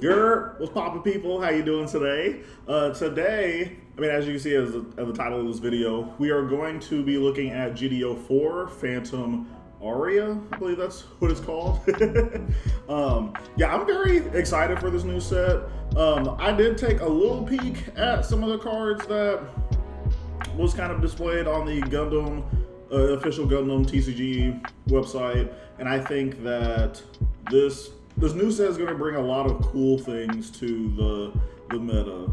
What's poppin', people? How you doing today? Today, as you can see as the title of this video, we are going to be looking at GD04 Phantom Aria. I believe that's what it's called. Yeah, I'm very excited for this new set. I did take a little peek at some of the cards that was kind of displayed on the Gundam, official Gundam TCG website, and I think that this new set is going to bring a lot of cool things to the meta.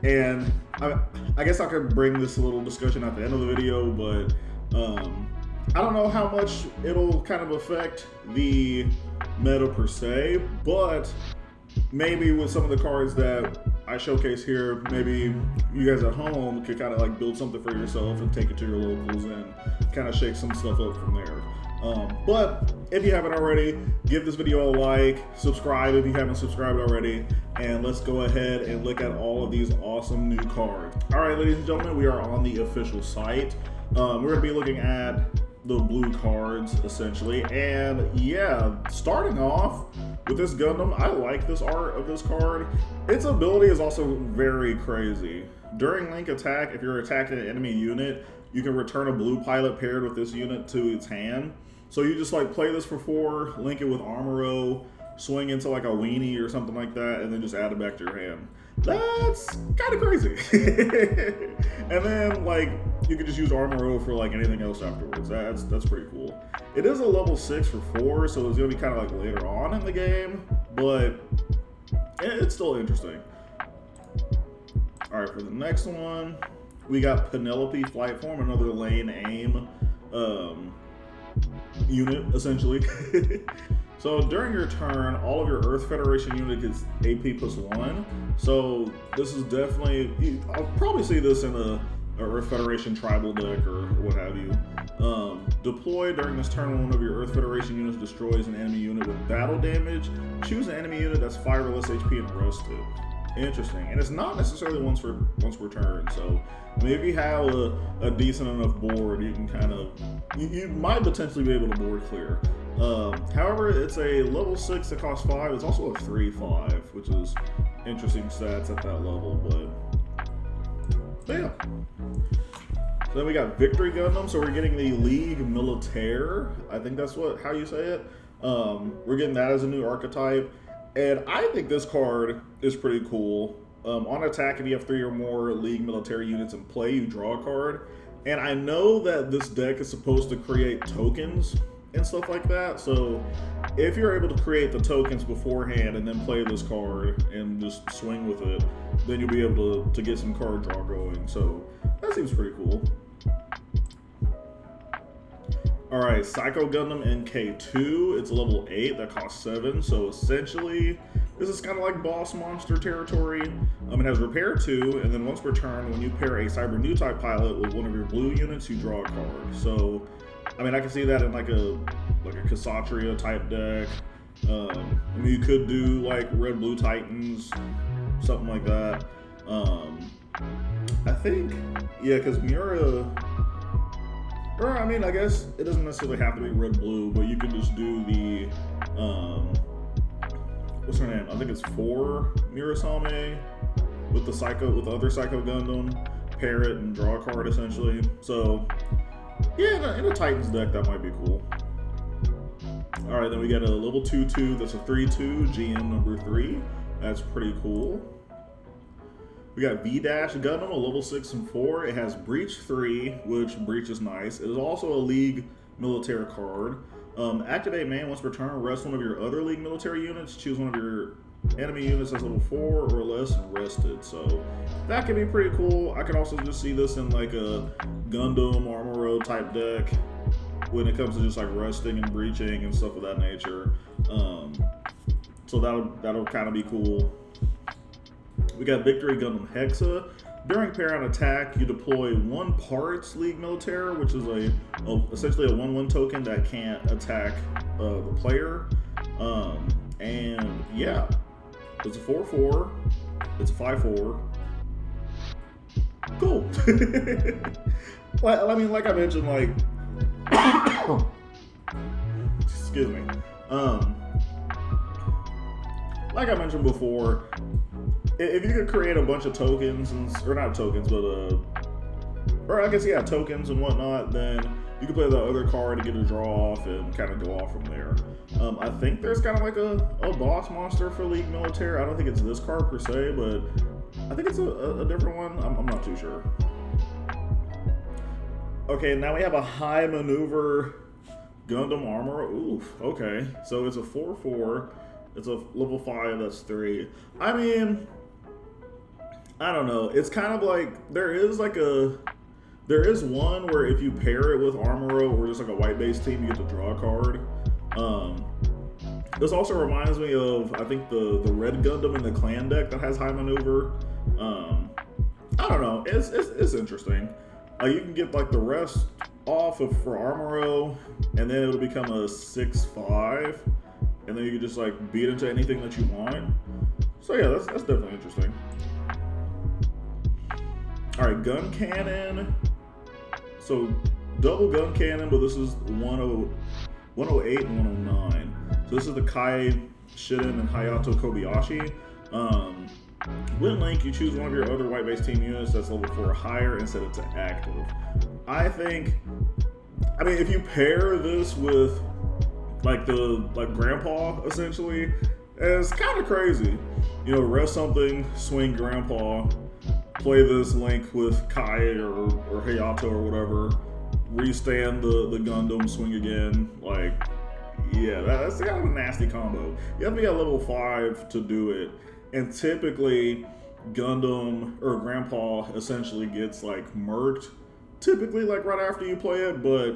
And I guess I could bring this little discussion at the end of the video, but I don't know how much it'll kind of affect the meta per se, but maybe with some of the cards that I showcase here, maybe you guys at home could kind of like build something for yourself and take it to your locals and kind of shake some stuff up from there. But if you haven't already, give this video a like, subscribe if you haven't subscribed already, and let's go ahead and look at all of these awesome new cards. All right, ladies and gentlemen, we are on the official site. We're going to be looking at the blue cards, essentially, and yeah, starting off with this Gundam, I like this art of this card. Its ability is also very crazy. During link attack, if you're attacking an enemy unit, you can return a blue pilot paired with this unit to its hand. So you just like play this for 4, link it with Armoro, swing into like a weenie or something like that, and then just add it back to your hand. That's kind of crazy. And then like you can just use Armoro for like anything else afterwards. That's pretty cool. It is a level 6 for 4, so it's gonna be kind of like later on in the game, but it's still interesting. All right, for the next one, we got Penelope Flight Form, another lane aim unit, essentially. So during your turn, all of your Earth Federation unit gets AP +1. So this is definitely, I'll probably see this in a Earth Federation tribal deck or what have you. Deploy during this turn when one of your Earth Federation units destroys an enemy unit with battle damage. Choose an enemy unit that's 5 or less HP and rest it. Interesting, and it's not necessarily once per turn. So, I mean, if you have a decent enough board, you can kind of, you might potentially be able to board clear. However, it's a level 6 that costs 5. It's also a 3/5, which is interesting stats at that level. But yeah. So then we got Victory Gundam. So we're getting the League Militaire. I think that's how you say it. We're getting that as a new archetype. And I think this card is pretty cool. On attack, if you have 3 or more League Military units in play, you draw a card. And I know that this deck is supposed to create tokens and stuff like that. So if you're able to create the tokens beforehand and then play this card and just swing with it, then you'll be able to get some card draw going. So that seems pretty cool. All right, Psycho Gundam NK2. It's a level 8 that costs 7. So essentially, this is kind of like boss monster territory. It has repair 2, and then once per turn, when you pair a Cyber New type pilot with one of your blue units, you draw a card. So, I can see that in like a Kshatriya type deck. You could do like Red Blue Titans, something like that. I think, yeah, because Miura. Or, I guess it doesn't necessarily have to be red blue, but you could just do the, what's her name? I think it's 4 Murasame with the other Psycho Gundam, pair it and draw a card essentially. So, yeah, in a Titans deck, that might be cool. All right, then we got a level 2/2 that's a 3/2 GM number 3. That's pretty cool. We got V-Dash Gundam, a level 6 and 4. It has Breach 3, which Breach is nice. It is also a League Militaire card. Activate man once per turn. Rest one of your other League Military units. Choose one of your enemy units as level 4 or less and rest it. So that could be pretty cool. I could also just see this in like a Gundam Armoro type deck when it comes to just like resting and breaching and stuff of that nature. So that'll kind of be cool. We got Victory Gundam Hexa. During pair on attack, you deploy 1 parts League Militaire, which is essentially a 1/1 token that can't attack the player. And yeah, it's a 4/4. It's a 5/4. Cool. Like I mentioned, like, excuse me. like I mentioned before, if you could create a bunch of tokens, or not tokens, but or I guess yeah, tokens and whatnot, then you can play the other card to get a draw off and kind of go off from there. I think there's kind of like a boss monster for League Militaire. I don't think it's this card per se, but I think it's a different one. I'm not too sure. Okay, now we have a high maneuver Gundam armor. Oof, okay. So it's a 4/4. It's a level 5, that's 3. I mean, I don't know. It's kind of like, there is one where if you pair it with Armoro or just like a white base team, you get to draw a card. This also reminds me of, I think, the red Gundam in the clan deck that has high maneuver. I don't know. It's interesting. You can get like the rest off for Armoro, and then it'll become a 6/5, and then you can just like beat into anything that you want. So yeah, that's definitely interesting. All right, gun cannon. So double gun cannon, but this is 108 and 109. So this is the Kai Shiden and Hayato Kobayashi. When link, you choose one of your other white base team units that's level 4 or higher and set it to active. I mean, if you pair this with like Grandpa, essentially, it's kind of crazy. You know, rest something, swing Grandpa, play this link with Kai or Hayato or whatever, restand the Gundam, swing again. Like, yeah, that's kind of a nasty combo. You have to be at level 5 to do it. And typically, Gundam or Grandpa essentially gets like murked, typically like right after you play it, but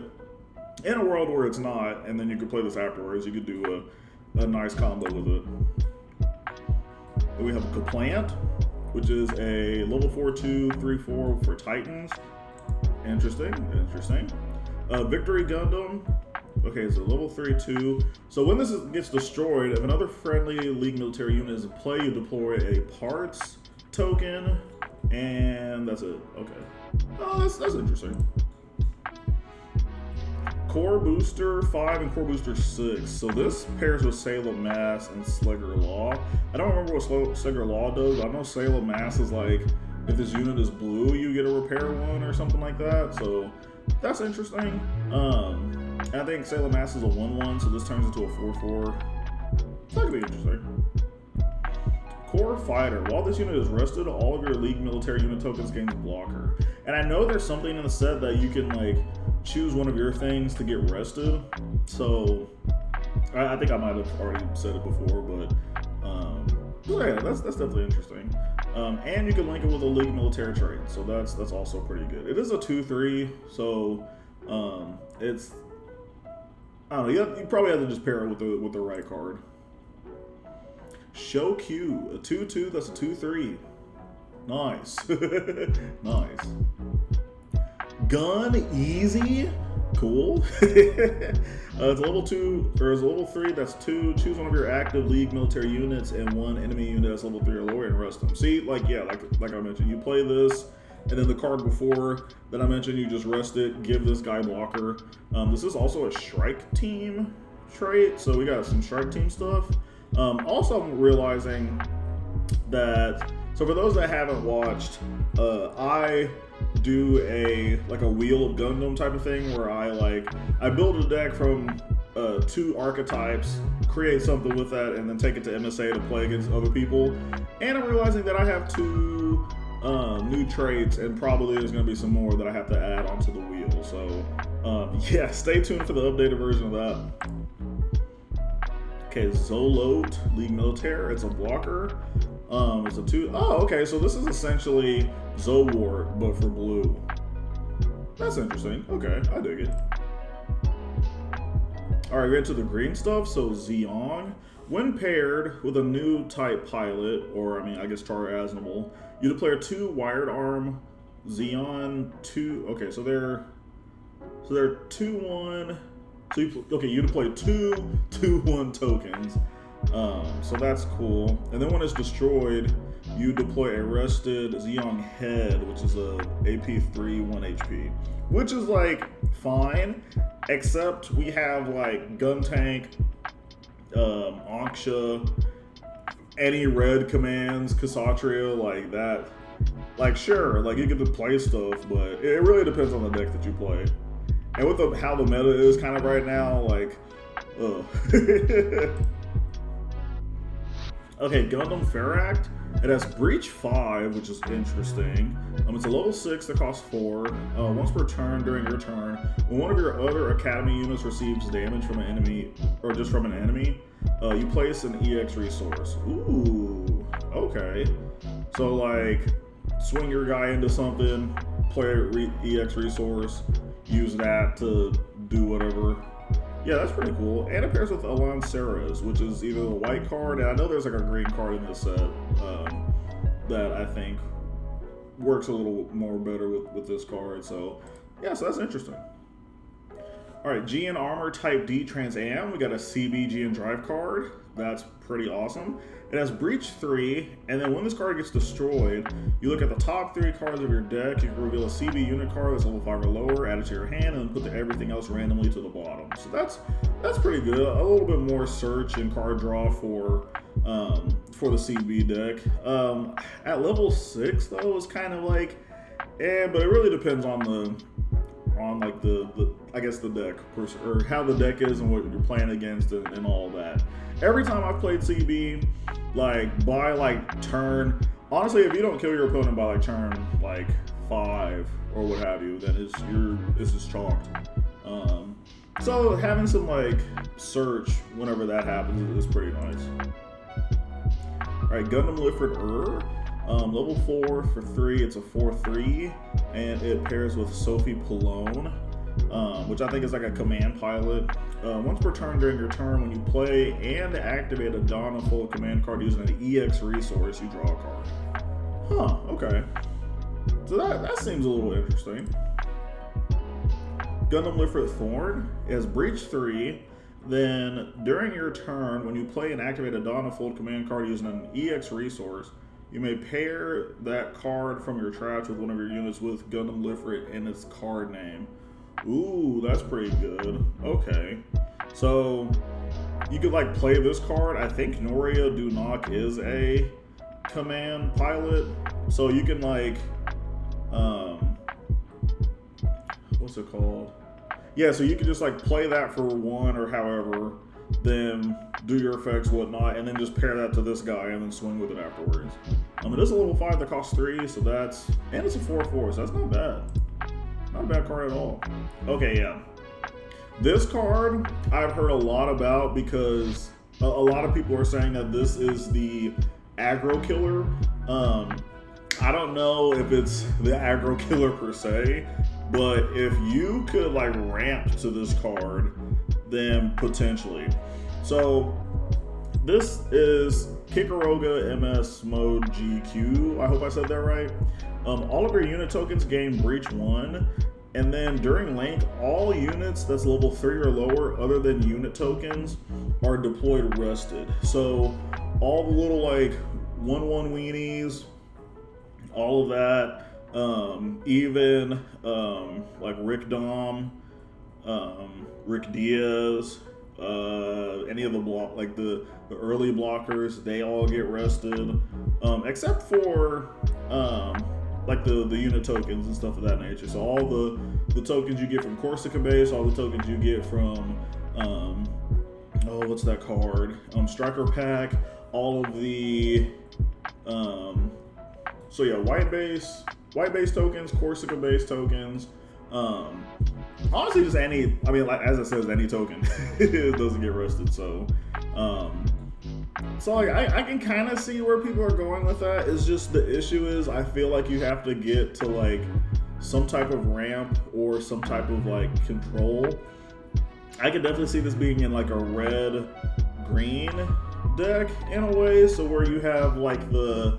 in a world where it's not, and then you could play this afterwards, you could do a nice combo with it. Then we have a Kaplant, which is a level 4/2, 3/4 for Titans. Interesting. Victory Gundam. Okay, so level 3/2. So when this gets destroyed, if another friendly League military unit is in play, you deploy a parts token, and that's it. Okay. Oh, that's interesting. Core Booster 5 and Core Booster 6. So this pairs with Salem Mass and Slugger Law. I don't remember what Slugger Law does, but I know Salem Mass is like, if this unit is blue, you get a repair one or something like that. So that's interesting. I think Salem Mass is a 1/1, so this turns into a 4/4. That could be interesting. Core Fighter. While this unit is rested, all of your League military unit tokens gain blocker. And I know there's something in the set that you can like choose one of your things to get rested. So I think I might have already said it before, but yeah, that's definitely interesting. And you can link it with a League military trait, so that's also pretty good. It is a 2/3, so it's, I don't know. You probably have to just pair it with the right card. Show Q, a 2/2. That's a 2/3. Nice, nice. Gun Easy, cool. It's level 2 or it's level 3. That's 2. Choose one of your active League military units and one enemy unit that's level 3 or lower and rest them. See, like yeah, like I mentioned, you play this. And then the card before that I mentioned, you just rest it, give this guy blocker. This is also a Strike Team trait, so we got some Strike Team stuff. Also, I'm realizing that, so for those that haven't watched, I do a Wheel of Gundam type of thing where I build a deck from 2 archetypes, create something with that, and then take it to MSA to play against other people. And I'm realizing that I have 2 new traits, and probably there's going to be some more that I have to add onto the wheel. So yeah, stay tuned for the updated version of that. Okay, Zolote, League Militaire. It's a blocker. It's a 2. Oh, okay, so this is essentially Zowart, but for blue. That's interesting. Okay, I dig it. All right, we get to the green stuff. So Zeong. When paired with a new type pilot, or I guess Char Aznable, you deploy 2 wired arm Xeon 2. Okay, so they're 2/1. So you deploy 2 2/1 tokens. So that's cool. And then when it's destroyed, you deploy a rested Zeong head, which is a AP3 1 HP, which is like fine, except we have like Gun Tank, Anksha, any red commands, Kshatriya, like that. Like, sure, like you get to play stuff, but it really depends on the deck that you play. And with how the meta is kind of right now, like, ugh. Okay, Gundam Ferract. It has Breach 5, which is interesting. It's a level 6 that costs 4. Once per turn during your turn, when one of your other Academy units receives damage from an enemy, or just from an enemy, you place an EX resource. Ooh, okay. So like, swing your guy into something, play EX resource, use that to do whatever. Yeah, that's pretty cool. And it pairs with Alon Ceres, which is either the white card, and I know there's like a green card in this set that I think works a little more better with this card. So, yeah, so that's interesting. All right, G and Armor Type D Trans Am. We got a CB G and Drive card. That's pretty awesome. It has Breach 3, and then when this card gets destroyed, you look at the top 3 cards of your deck, you can reveal a CB unit card that's level 5 or lower, add it to your hand, and then put everything else randomly to the bottom. So that's pretty good. A little bit more search and card draw for the CB deck. At level 6 though, it's kind of like, but it really depends on the I guess the deck, or how the deck is and what you're playing against and all that. Every time I've played CB, like by like turn, honestly, if you don't kill your opponent by like turn like 5 or what have you, then it's just chalked. So having some like search whenever that happens is pretty nice. All right, Gundam Lifred level 4 for 3, it's a 4/3, and it pairs with Sophie Pallone, which I think is like a command pilot. Once per turn during your turn, when you play and activate a Dawn of Full command card using an EX resource, you draw a card. Huh, okay. So that seems a little interesting. Gundam Lifred Thorn has Breach 3. Then during your turn, when you play and activate a Dawn of Full command card using an EX resource, you may pair that card from your trash with one of your units with Gundam Lifred and its card name. Ooh, that's pretty good. Okay. So you could like play this card. I think Noria Dunak is a command pilot. So you can like what's it called? Yeah, so you can just like play that for 1 or however, then do your effects, whatnot, and then just pair that to this guy and then swing with it afterwards. It is a level 5 that costs 3, so and it's a 4/4, so that's not bad. Not a bad card at all. Okay, yeah. This card I've heard a lot about because a lot of people are saying that this is the aggro killer. I don't know if it's the aggro killer per se, but if you could like ramp to this card, then potentially. So this is Kikaroga MS Mode GQ. I hope I said that right. All of your unit tokens gain Breach 1, and then during link, all units that's level 3 or lower other than unit tokens are deployed rested. So all the little like 1/1 weenies, all of that, even like Rick Dom, Rick Diaz, any of the the early blockers, they all get rested, except for like the unit tokens and stuff of that nature. So all the tokens you get from Corsica base, all the tokens you get from what's that card? Striker pack, all of the so yeah, white base tokens, Corsica base tokens. Honestly, just any. I mean, like as it says, any token it doesn't get rested. So, like I can kind of see where people are going with that. It's just the issue is I feel like you have to get to like some type of ramp or some type of like control. I could definitely see this being in like a red green deck in a way. So where you have like the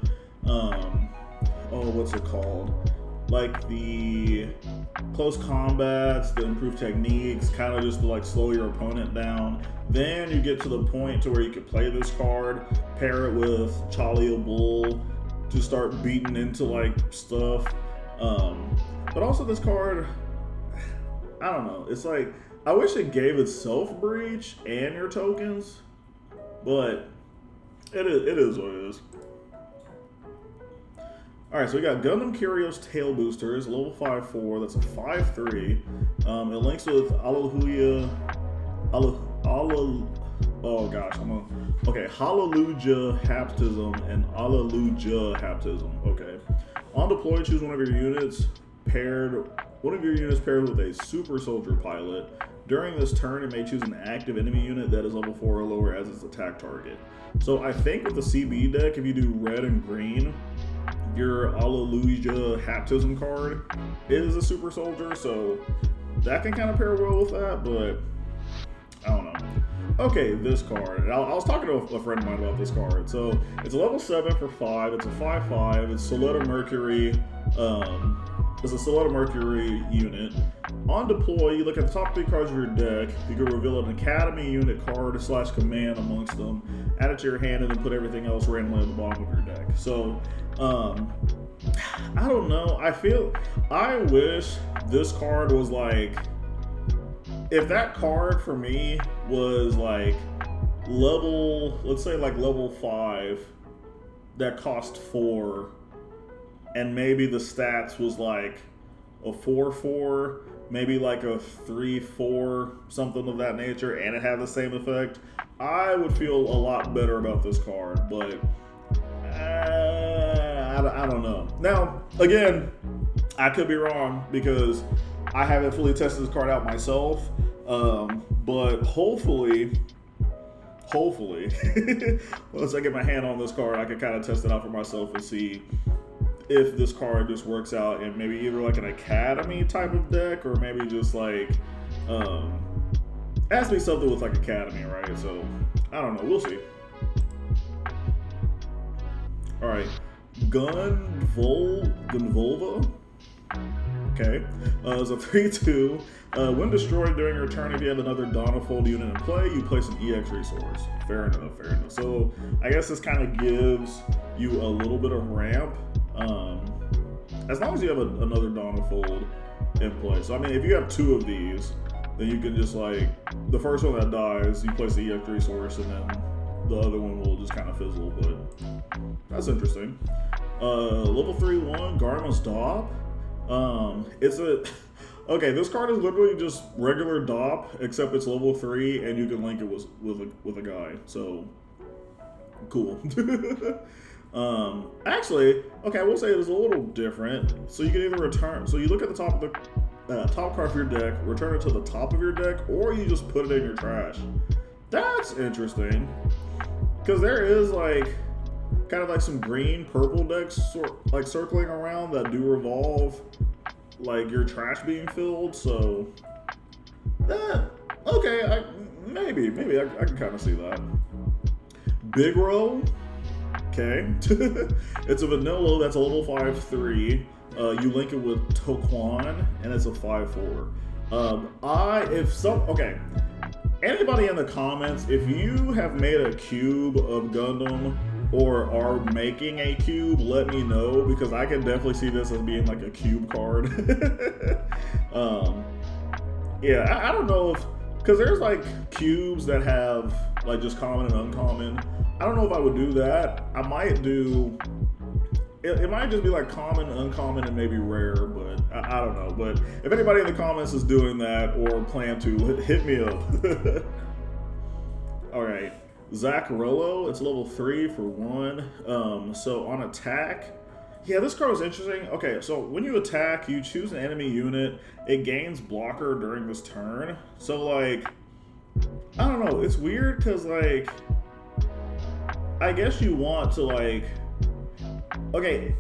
what's it called? Like the close combats, the improved techniques, kind of just to like slow your opponent down. Then you get to the point to where you could play this card, pair it with Chalia Bull to start beating into like stuff. But also this card, I don't know. It's like I wish it gave itself breach and your tokens, but It is what it is. Alright, so we got Gundam Curio's Tail Boosters, level 5-4, that's a 5-3. It links with Hallelujah. Oh gosh, Hallelujah Haptism and Hallelujah Haptism. Okay. On deploy, choose one of your units paired with a super soldier pilot. During this turn, it may choose an active enemy unit that is level 4 or lower as its attack target. So I think with the CB deck, if you do red and green, your Hallelujah Haptism card is a super soldier, so that can kind of pair well with that, but I don't know. Okay, this card. I was talking to a friend of mine about this card. So it's a level 7 for 5. It's a 5/5. It's Soletta Mercury. It's a Soletta Mercury unit. On deploy, you look at the top 3 cards of your deck. You can reveal an Academy unit card / command amongst them. Add it to your hand and then put everything else randomly at the bottom of your deck. So, I don't know. I wish this card was like, if that card for me was like level, let's say like level 5 that cost 4, and maybe the stats was like a 4/4, maybe like a 3/4, something of that nature, and it had the same effect, I would feel a lot better about this card, but I don't know. Now, again, I could be wrong because I haven't fully tested this card out myself, but hopefully, once I get my hand on this card, I can kind of test it out for myself and see if this card just works out in maybe either like an Academy type of deck or maybe just like, it has to be something with like Academy, right? So, I don't know. We'll see. All right. Gunvolva. Okay. It's a 3/2. When destroyed during your turn, if you have another Donnafold unit in play, you place an EX resource. Fair enough. So I guess this kind of gives you a little bit of ramp. As long as you have another Donnafold in play. So I mean, if you have 2 of these, then you can just like, the first one that dies, you place the EX resource, and then the other one will just kind of fizzle, but that's interesting. Level 3/1, Garma's Dop. Okay, this card is literally just regular Dop, except it's level 3, and you can link it with a guy. So cool. Actually, okay, I will say it's a little different. So you can either return. So you look at the top of the top card of your deck, return it to the top of your deck, or you just put it in your trash. That's interesting, because there is like kind of like some green purple decks like circling around that do revolve like your trash being filled. So that, okay, maybe I can kind of see that. Big Row, okay. It's a vanilla that's a level 5/3. You link it with Toquan, and it's a 5/4. Okay. Anybody in the comments, if you have made a cube of Gundam or are making a cube, let me know, because I can definitely see this as being like a cube card. Yeah, I don't know if, because there's like cubes that have like just common and uncommon. I don't know if I would do that. I might do, it might just be like common, uncommon, and maybe rare, but I don't know. But if anybody in the comments is doing that or plan to, hit me up. All right, Zaccarello, it's level 3 for 1. So on attack, yeah, this card was interesting. Okay, so when you attack, you choose an enemy unit. It gains blocker during this turn. So like, I don't know, it's weird because like, I guess you want to like, okay,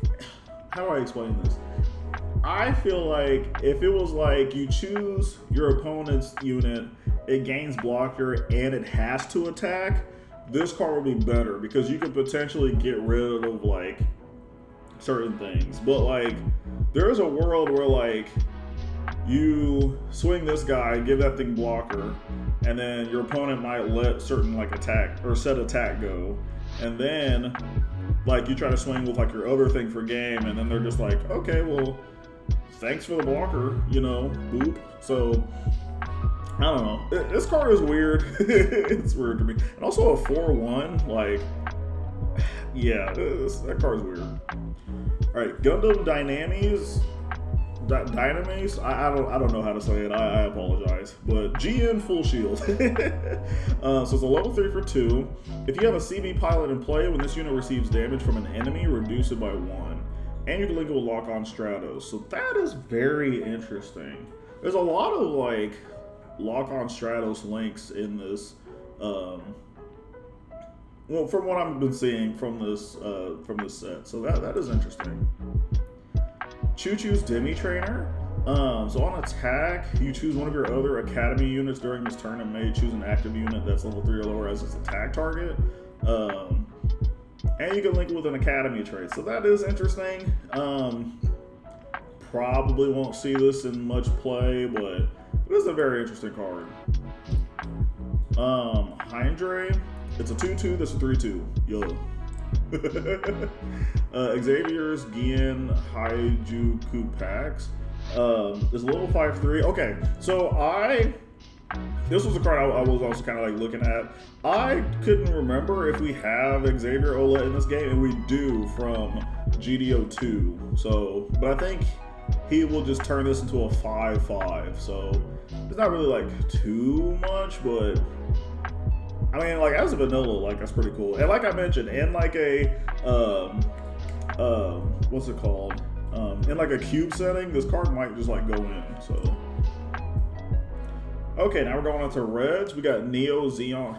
how do I explain this? I feel like if it was like you choose your opponent's unit, it gains blocker, and it has to attack, this card would be better because you could potentially get rid of like certain things. But like, there is a world where like you swing this guy, give that thing blocker, and then your opponent might let certain like attack or set attack go, and then like you try to swing with like your other thing for game, and then they're just like, okay, well, thanks for the blocker, you know, boop. So I don't know. This card is weird. It's weird to me. And also a 4/1, like, Yeah, that card's weird. All right, Gundam Dynamis. Dynamis? I don't know how to say it. I apologize. But GN Full Shield. So it's a level 3 for 2. If you have a CB pilot in play, when this unit receives damage from an enemy, reduce it by 1. And you can link it with Lock-On Stratos. So that is very interesting. There's a lot of like Lock-On Stratos links in this. Well, from what I've been seeing from this set, so that is interesting. Choo-Choo's Demi Trainer. So on attack, you choose one of your other Academy units during this turn and may choose an active unit that's level 3 or lower as its attack target. And you can link it with an Academy trait, so that is interesting. Probably won't see this in much play, but it is a very interesting card. Hydre. It's a 2/2, that's a 3/2. Yo. Xavier's Gien Haijuku Packs is level 5/3. Okay, so this was a card I was also kind of like looking at. I couldn't remember if we have Xavier Ola in this game, and we do from GD02. So, but I think he will just turn this into a 5/5. So it's not really like too much, but I mean, like as a vanilla, like that's pretty cool. And like I mentioned, in like a what's it called? In like a cube setting, this card might just like go in. So okay, now we're going on to reds. We got Neo Zeong.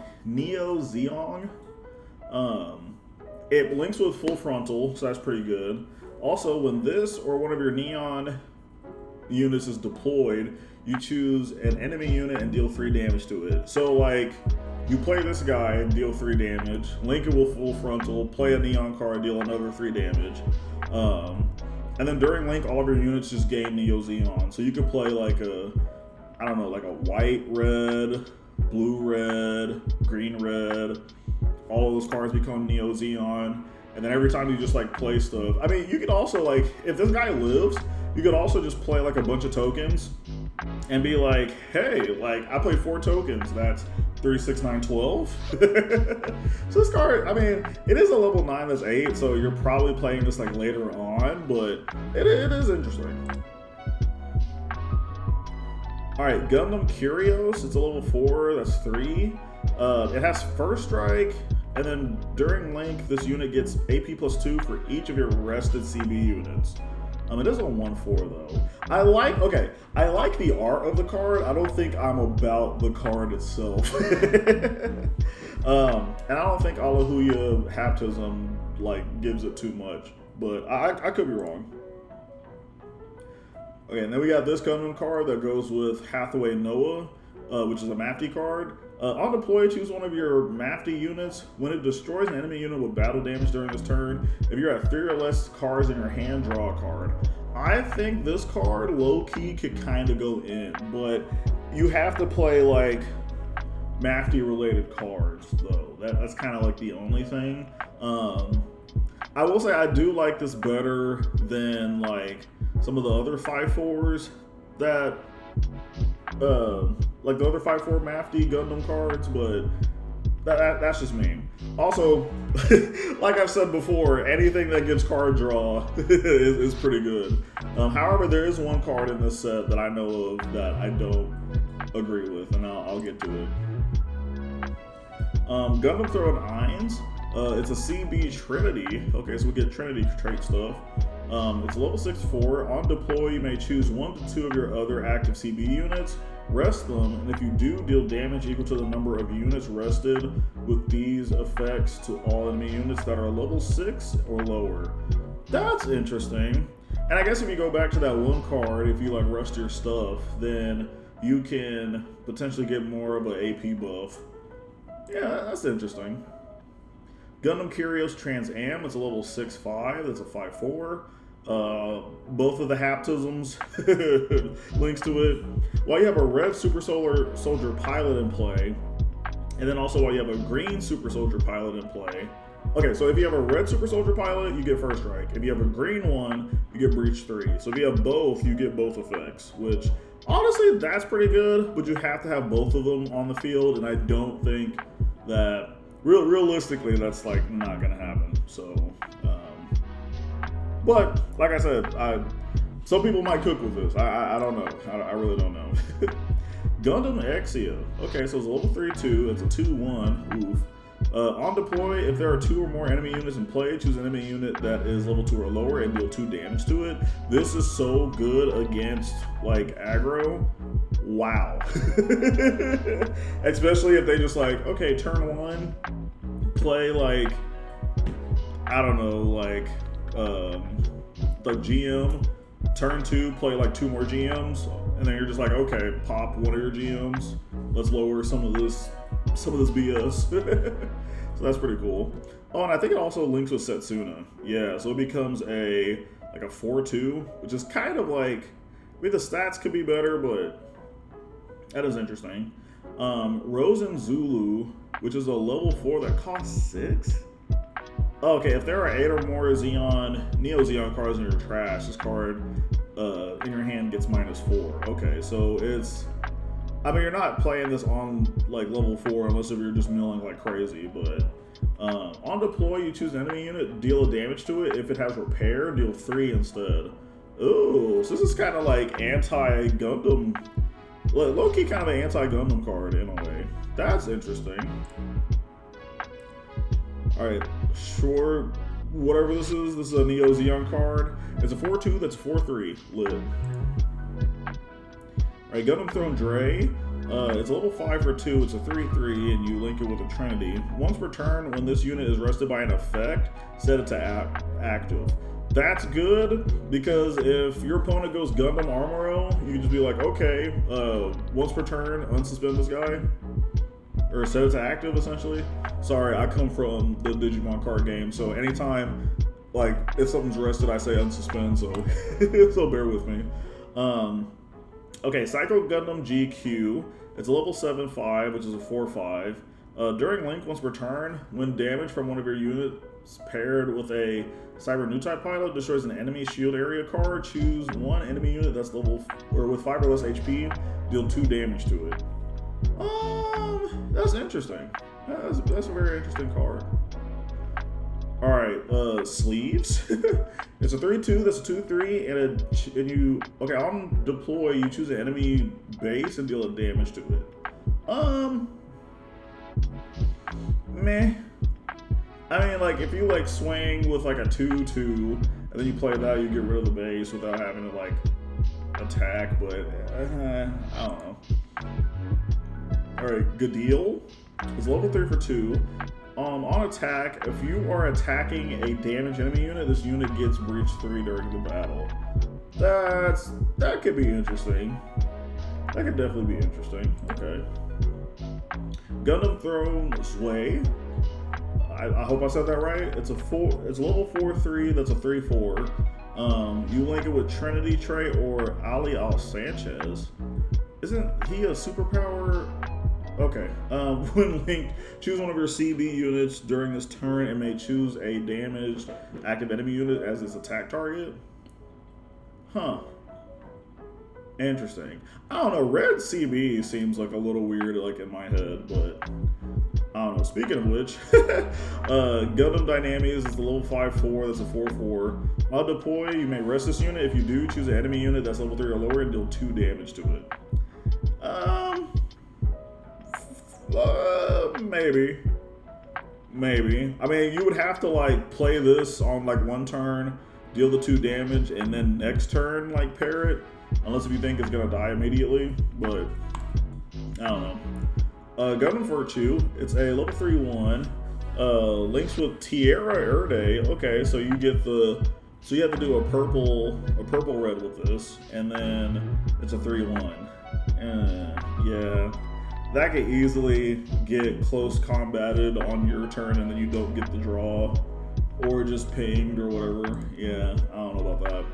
It links with full frontal, so that's pretty good. Also, when this or one of your neon units is deployed, you choose an enemy unit and deal 3 damage to it. So like, you play this guy and deal 3 damage, link it with full frontal, play a neon card, deal another 3 damage. And then during link, all of your units just gain Neo Zeon. So you could play like a, I don't know, like a white, red, blue, red, green, red. All of those cards become Neo Zeon. And then every time you just like play stuff. I mean, you could also like, if this guy lives, you could also just play like a bunch of tokens and be like, hey, like I play 4 tokens. That's 3, 6, 9, 12. So this card, I mean, it is a level 9 that's 8, so you're probably playing this like later on, but it is interesting. All right, Gundam Curios, it's a level 4, that's 3. It has first strike, and then during link, this unit gets AP +2 for each of your rested CB units. It is a 1/4 though. I like the art of the card. I don't think I'm about the card itself. And I don't think Alahuya Haptism like gives it too much, but I could be wrong. Okay, and then we got this Gundam card that goes with Hathaway Noah, which is a Mafty card. On deploy, choose one of your Mafty units. When it destroys an enemy unit with battle damage during this turn, if you're at 3 or less cards in your hand, draw a card. I think this card, low-key, could kind of go in, but you have to play, like, Mafty-related cards, though. That's kind of, like, the only thing. I will say I do like this better than, like, some of the other 5/4s that... like the other 5/4 Mafty Gundam cards, but that's just me. Also, like I've said before, anything that gives card draw is pretty good. However, there is one card in this set that I know of that I don't agree with, and I'll get to it. Gundam Throwing Irons. It's a CB Trinity. Okay, so we get Trinity trait stuff. It's level 6/4. On deploy, you may choose 1 to 2 of your other active CB units, rest them, and if you do, deal damage equal to the number of units rested with these effects to all enemy units that are level 6 or lower. That's interesting. And I guess if you go back to that one card, if you like rest your stuff, then you can potentially get more of an AP buff. Yeah, that's interesting. Gundam Curios Trans Am, it's a level 6/5, that's a 5/4. Both of the Haptisms links to it. While you have a red Super Soldier Pilot in play, and then also while you have a green Super Soldier Pilot in play. Okay, so if you have a red Super Soldier Pilot, you get first strike. If you have a green one, you get breach 3. So if you have both, you get both effects, which honestly, that's pretty good, but you have to have both of them on the field, and I don't think that realistically, that's like not gonna happen. So, but like I said, some people might cook with this. I don't know. I really don't know. Gundam Exia. Okay, so it's a level 3-2. It's a 2-1. Oof. On deploy, if there are 2 or more enemy units in play, choose an enemy unit that is level 2 or lower and deal 2 damage to it. This is so good against like aggro. Wow. Especially if they just like, okay, turn 1, play like, I don't know, like the GM. Turn 2, play like 2 more GMs, and then you're just like, okay, pop one of your GMs. Let's lower some of this BS. So that's pretty cool. Oh, and I think it also links with Setsuna. Yeah, so it becomes a 4-2, which is kind of like, I mean, the stats could be better, but that is interesting. Rosen Zulu, which is a level 4 that costs 6. Okay, if there are 8 or more Neo Zeon cards in your trash, this card in your hand gets -4. Okay, so it's, I mean, you're not playing this on like level 4 unless if you're just milling like crazy, but on deploy, you choose an enemy unit, deal a damage to it. If it has repair, deal 3 instead. Ooh, so this is kind of like anti-Gundam, low-key kind of an anti-Gundam card in a way. That's interesting. Alright, sure, whatever this is a Neo Zeon card. It's a 4-2, that's 4-3, lit. Alright, Gundam Throne Dre. It's a level 5 for 2, it's a 3-3, and you link it with a Trinity. Once per turn, when this unit is rested by an effect, set it to active. That's good, because if your opponent goes Gundam Armoro, you can just be like, okay, once per turn, unsuspend this guy. Or set it to active, essentially. Sorry, I come from the Digimon card game, so anytime, like, if something's rested, I say unsuspend, so so bear with me. Okay, Psycho Gundam GQ. It's a level 7-5, which is a 4-5. During link, once per turn, when damage from one of your units paired with a Cyber New Type pilot destroys an enemy shield area card, choose one enemy unit that's level with 5 or less HP, deal 2 damage to it. That's interesting. That's a very interesting card. Alright, sleeves. It's a 3-2, that's a 2-3, and you, okay, on deploy, you choose an enemy base and deal a damage to it. Meh. I mean, like, if you, like, swing with, like, a 2-2, and then you play that, you get rid of the base without having to, like, attack, but, I don't know. Alright, Gadil is level 3 for 2. On attack, if you are attacking a damaged enemy unit, this unit gets breach 3 during the battle. That could be interesting. That could definitely be interesting. Okay. Gundam Throne Sway. I hope I said that right. It's level 4-3, that's a 3-4. You link it with Trinity Tray or Ali Al Sanchez. Isn't he a superpower? Okay. When linked, choose one of your CB units during this turn and may choose a damaged active enemy unit as its attack target. Huh. Interesting. I don't know. Red CB seems like a little weird, like in my head, but I don't know. Speaking of which, Gundam Dynamis is the level 5-4. That's a 4-4. On deploy, you may rest this unit. If you do, choose an enemy unit that's level 3 or lower and deal 2 damage to it. Maybe. I mean, you would have to like play this on like one turn, deal the 2 damage, and then next turn like pair it. Unless if you think it's gonna die immediately, but I don't know. Gundam Virtue, it's a level 3-1. Links with Tierra Erde. Okay, so you get so you have to do a purple red with this, and then it's a 3-1. Yeah. That could easily get close combated on your turn and then you don't get the draw. Or just pinged or whatever. Yeah, I don't know about that.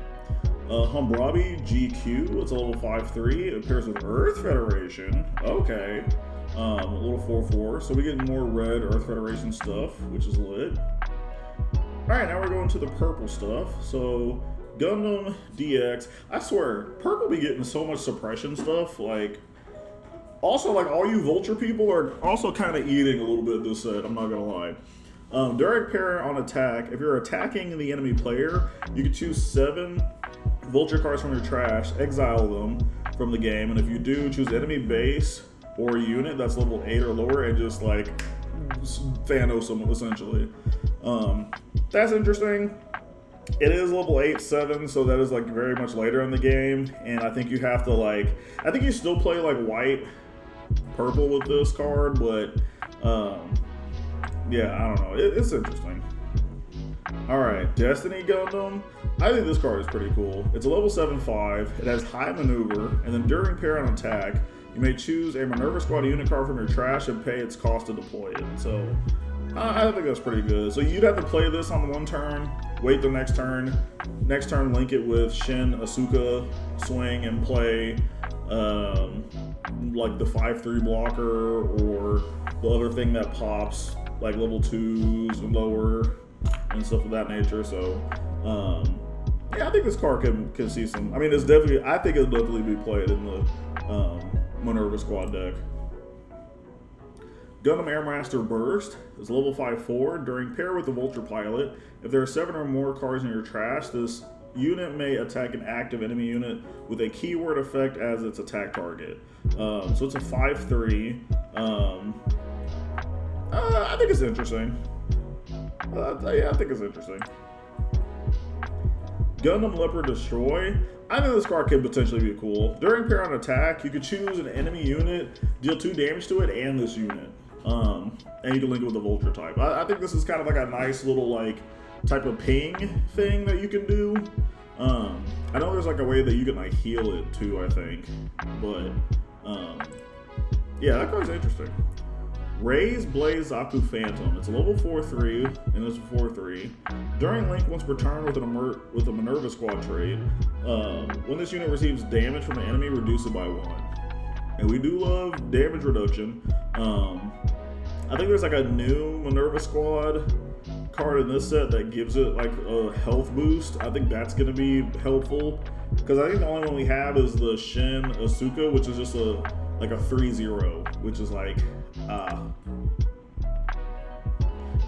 Humbrabi GQ, it's a level 5-3. It pairs with Earth Federation. Okay. A little 4-4. So we get more red Earth Federation stuff, which is lit. Alright, now we're going to the purple stuff. So, Gundam DX. I swear, purple be getting so much suppression stuff, like, Also, like, all you vulture people are also kind of eating a little bit this set, I'm not gonna lie. During pair on attack, if you're attacking the enemy player, you can choose 7 vulture cards from your trash, exile them from the game, and if you do, choose enemy base or unit that's level 8 or lower and just like Thanos them essentially. That's interesting. It is level 8, 7, so that is like very much later in the game, and I think you have to like, I think you still play like white, purple with this card, but yeah, I don't know. It's interesting. All right, Destiny Gundam. I think this card is pretty cool. It's a level 7/5. It has high maneuver, and then during pair on attack, you may choose a Minerva Squad unit card from your trash and pay its cost to deploy it. So I think that's pretty good. So you'd have to play this on one turn, wait the next turn link it with Shin, Asuka, swing, and play like the 5/3 blocker or the other thing that pops, like level 2s and lower and stuff of that nature. So yeah, I think this card can see some. I mean, it's definitely. I think it'll definitely be played in the Minerva Squad deck. Gundam Airmaster Burst is level 5/4. During pair with the Vulture Pilot, if there are 7 or more cards in your trash, this unit may attack an active enemy unit with a keyword effect as its attack target. So it's a 5/3. I think it's interesting. Yeah, I think it's interesting. Gundam Leopard Destroy. I think this card could potentially be cool. During pair on attack, you could choose an enemy unit, deal 2 damage to it, and this unit. And you can link it with the Vulture type. I think this is kind of like a nice little like type of ping thing that you can do. I know there's like a way that you can like heal it too, I think. But yeah, that card's interesting. Raise Blaze Zaku Phantom. It's a level 4/3, and it's a 4/3. During link, once per turn with a Minerva Squad trait, when this unit receives damage from an enemy, reduce it by 1. And we do love damage reduction. I think there's like a new Minerva Squad card in this set that gives it like a health boost. I think that's going to be helpful, because I think the only one we have is the Shin Asuka, which is just like a 3/0, which is like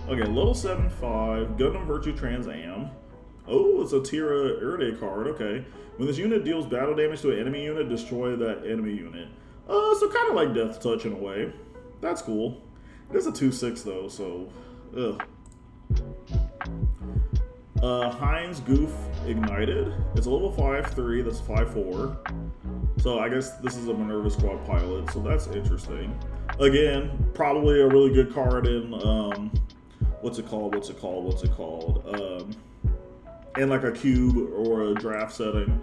okay, level 7/5, Gundam Virtue Trans Am. Oh, it's a Tira Erde card, okay. When this unit deals battle damage to an enemy unit, destroy that enemy unit. So kind of like Death Touch in a way. That's cool. It is a 2/6 though, so ugh. Heinz Goof Ignited. It's a level 5/3, that's 5/4. So I guess this is a Minerva Squad pilot, so that's interesting. Again, probably a really good card in what's it called? In like a cube or a draft setting.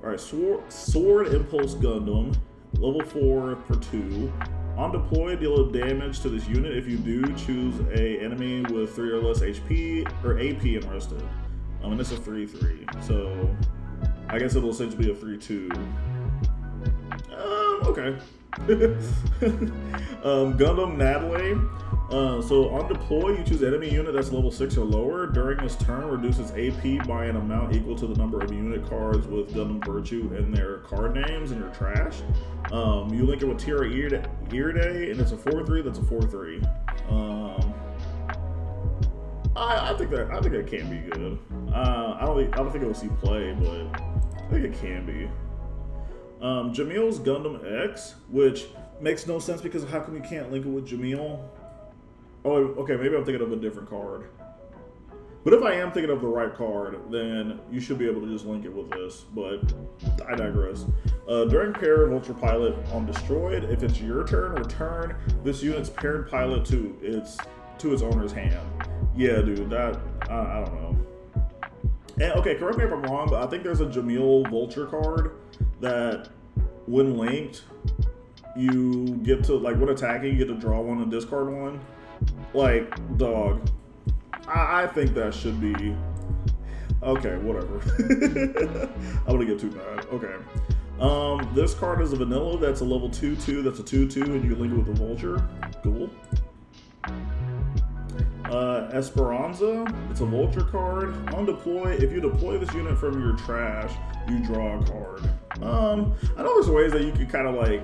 Alright, Sword Impulse Gundam, level 4/2. On deploy, deal damage to this unit. If you do, choose a enemy with 3 or less HP or AP enlisted. And it's a 3/3, so I guess it'll essentially be a 3/2. Okay. Gundam Natalie. So on deploy, you choose enemy unit that's level 6 or lower. During this turn, reduces AP by an amount equal to the number of unit cards with Gundam Virtue in their card names in your trash. You link it with Tira Erde, and it's a 4/3. That's a 4/3. I think that can be good. I don't think it will see play, but I think it can be. Jamil's Gundam X, which makes no sense because how come you can't link it with Jamil? Oh, okay, maybe I'm thinking of a different card. But if I am thinking of the right card, then you should be able to just link it with this, but I digress. During pair Vulture Pilot on destroyed, if it's your turn, return this unit's paired pilot to its owner's hand. Yeah, dude, that, I don't know. And, okay, correct me if I'm wrong, but I think there's a Jamil Vulture card that when linked, you get to, like, when attacking, you get to draw one and discard one. Like, dog, I think that should be, okay, whatever. I'm gonna get too mad. Okay. This card is a vanilla that's a level 2/2, that's a 2/2, and you can link it with a Vulture. Cool. Esperanza, it's a vulture card. On deploy, if you deploy this unit from your trash, you draw a card. I know there's ways that you could kind of like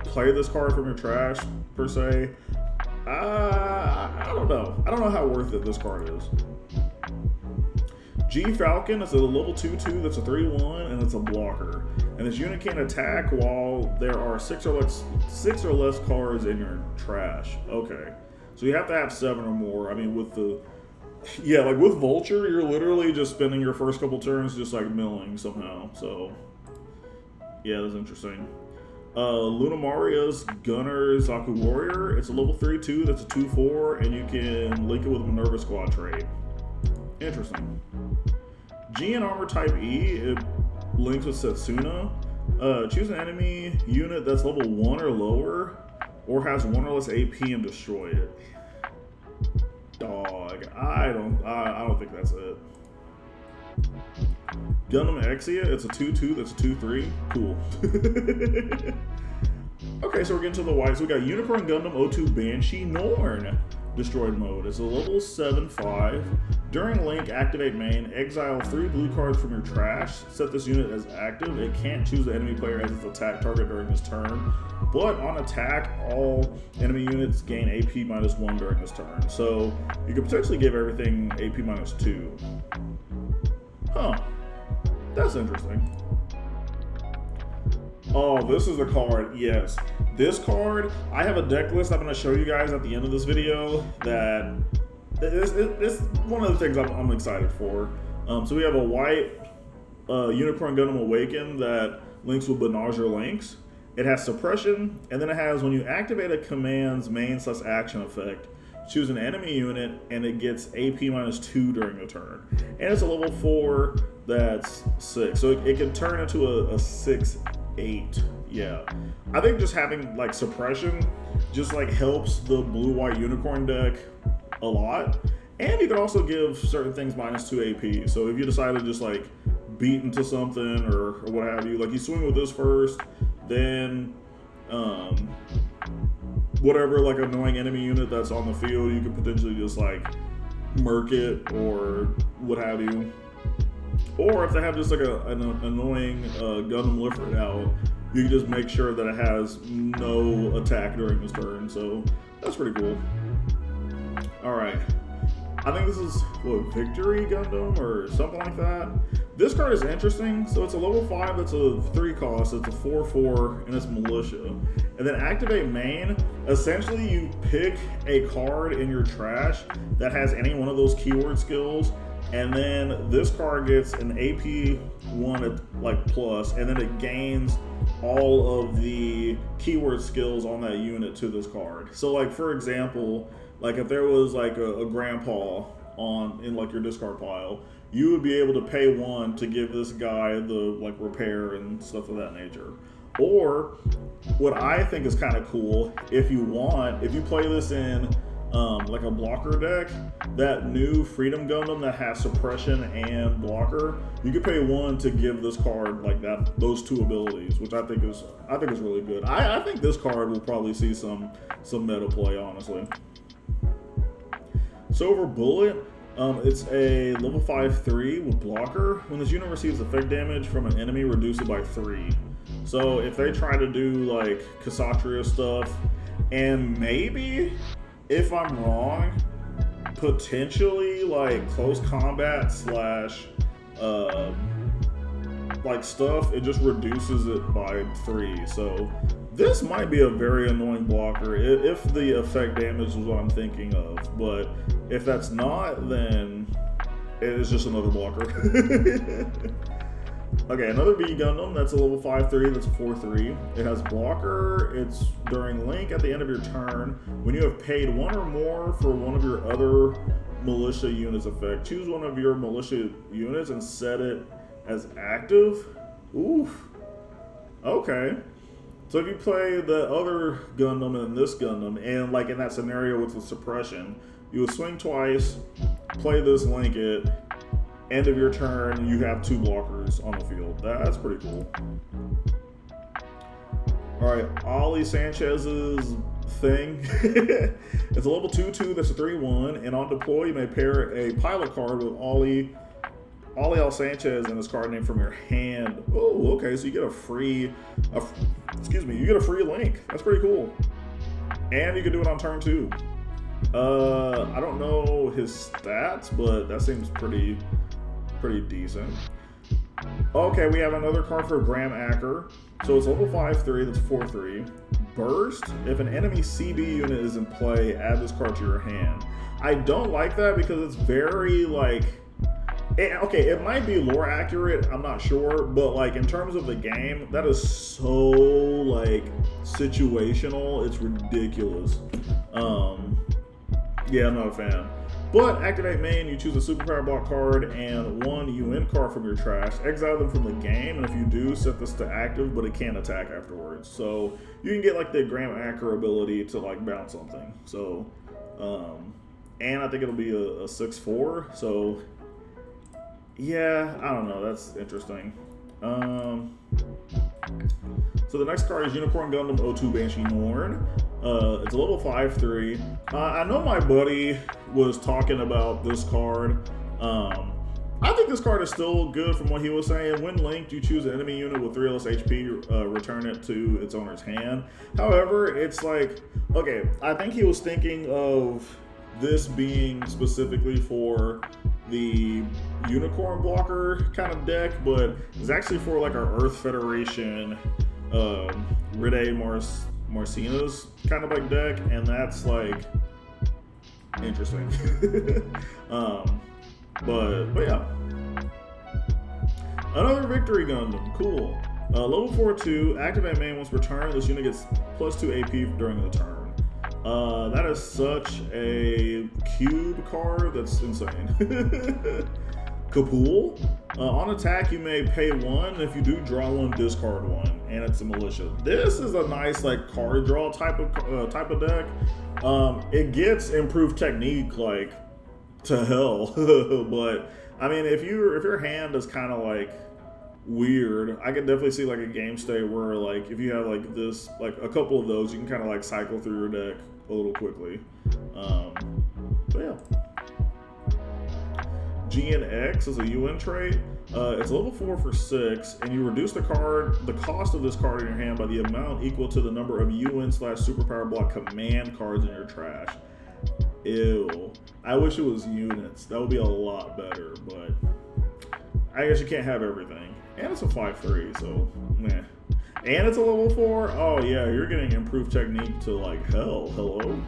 play this card from your trash per se. I don't know. I don't know how worth it this card is. G Falcon is a level 2/2 that's a 3/1 and it's a blocker. And this unit can attack while there are six or less cards in your trash. Okay. So you have to have 7 or more. I mean, with like with Vulture, you're literally just spending your first couple turns just like milling somehow. So yeah, that's interesting. Lunamaria's Gunner Zaku Warrior. It's a level 3/2 that's a 2/4 and you can link it with a Minerva Squad trait. Interesting. G and Armor Type E, it links with Setsuna. Choose an enemy unit that's level 1 or lower, or has 1 or less AP and destroy it. Dog, I don't think that's it. Gundam Exia, it's a 2/2, that's a 2/3. Cool. Okay, so we're getting to the white. So we got Unicorn Gundam O2 Banshee Norn. Destroyed mode. It's a level 7/5. During Link, activate main, exile 3 blue cards from your trash, set this unit as active. It can't choose the enemy player as its attack target during this turn, but on attack, all enemy units gain AP -1 during this turn. So you could potentially give everything AP -2. Huh. That's interesting. Oh, this is the card. Yes. This card, I have a deck list I'm going to show you guys at the end of this video that it's one of the things I'm excited for. So we have a white Unicorn Gundam Awaken that links with Benager Links. It has suppression, and then it has when you activate a command's main/action effect, choose an enemy unit, and it gets AP -2 during the turn. And it's a level 4 that's 6. So it can turn into a 6/8. Yeah, I think just having like suppression just like helps the blue-white unicorn deck a lot, and you can also give certain things -2 AP. So if you decide to just like beat into something or what have you, like you swing with this first, then whatever like annoying enemy unit that's on the field, you could potentially just like murk it or what have you. Or if they have just like an annoying Gundam Lifrit out, you can just make sure that it has no attack during this turn. So that's pretty cool. All right. I think this is what, Victory Gundam or something like that. This card is interesting. So it's a level 5, that's a 3 cost, it's a 4/4, and it's Militia. And then activate main, essentially you pick a card in your trash that has any one of those keyword skills, and then this card gets an AP1 like plus, and then it gains all of the keyword skills on that unit to this card. So like for example, like if there was like a grandpa in like your discard pile, you would be able to pay 1 to give this guy the like repair and stuff of that nature. Or what I think is kind of cool, if you play this in like a blocker deck, that new Freedom Gundam that has suppression and blocker, you could pay 1 to give this card like those 2 abilities, which I think is really good. I think this card will probably see some meta play, honestly. Silver Bullet, it's a level 5/3 with blocker. When this unit receives effect damage from an enemy, reduce it by 3. So if they try to do like Kshatriya stuff, and maybe, if I'm wrong, potentially like close combat / like stuff, it just reduces it by 3. So this might be a very annoying blocker if the effect damage is what I'm thinking of. But if that's not, then it is just another blocker. Okay, another V Gundam, that's a level 5/3, that's a 4/3. It has blocker, it's during Link at the end of your turn. When you have paid 1 or more for one of your other militia units effect, choose one of your militia units and set it as active. Oof. Okay. So if you play the other Gundam and this Gundam, and like in that scenario with the suppression, you would swing twice, play this, link it, end of your turn, you have 2 blockers on the field. That's pretty cool. All right, Ollie Sanchez's thing. It's a level 2/2 that's a 3/1, and on deploy you may pair a pilot card with Ollie Sanchez and his card name from your hand. Oh, okay, so you get a free, you get a free link. That's pretty cool. And you can do it on turn 2. I don't know his stats, but that seems pretty decent. Okay, we have another card for Graham Acker. So it's level 5/3, that's 4/3. Burst, if an enemy CB unit is in play, add this card to your hand. I don't like that because it's very like, it might be lore accurate, I'm not sure, but like in terms of the game, that is so like situational, it's ridiculous. Yeah, I'm not a fan. But activate main, you choose a superpower block card and 1 UN card from your trash, exile them from the game, and if you do, set this to active, but it can't attack afterwards. So you can get like the Graham Acker ability to like bounce something. So, and I think it'll be a 6/4. So yeah, I don't know, that's interesting. So the next card is Unicorn Gundam O2 Banshee Norn. It's a level 5/3. I know my buddy was talking about this card. I think this card is still good from what he was saying. When linked, you choose an enemy unit with 3 less HP, return it to its owner's hand. However, it's like, okay, I think he was thinking of this being specifically for the Unicorn blocker kind of deck, but it's actually for like our Earth Federation Ride Marcinas kind of like deck, and that's like interesting. But yeah, another Victory Gundam, cool. Level 4/2, activate main once per turn. This unit gets +2 AP during the turn. That is such a cube card, that's insane. Kapool. On attack, you may pay 1. If you do, draw 1, discard 1, and it's a militia. This is a nice like card draw type of deck. It gets improved technique like to hell, but I mean, if your hand is kind of like weird, I could definitely see like a game state where like if you have like this, like a couple of those, you can kind of like cycle through your deck a little quickly. But yeah. GNX is a UN trait. It's level 4 for 6, and you reduce the cost of this card in your hand by the amount equal to the number of UN/superpower block command cards in your trash. Ew. I wish it was units. That would be a lot better, but I guess you can't have everything. And it's a 5/3, so meh. And it's a level 4? Oh yeah, you're getting improved technique to like hell. Hello?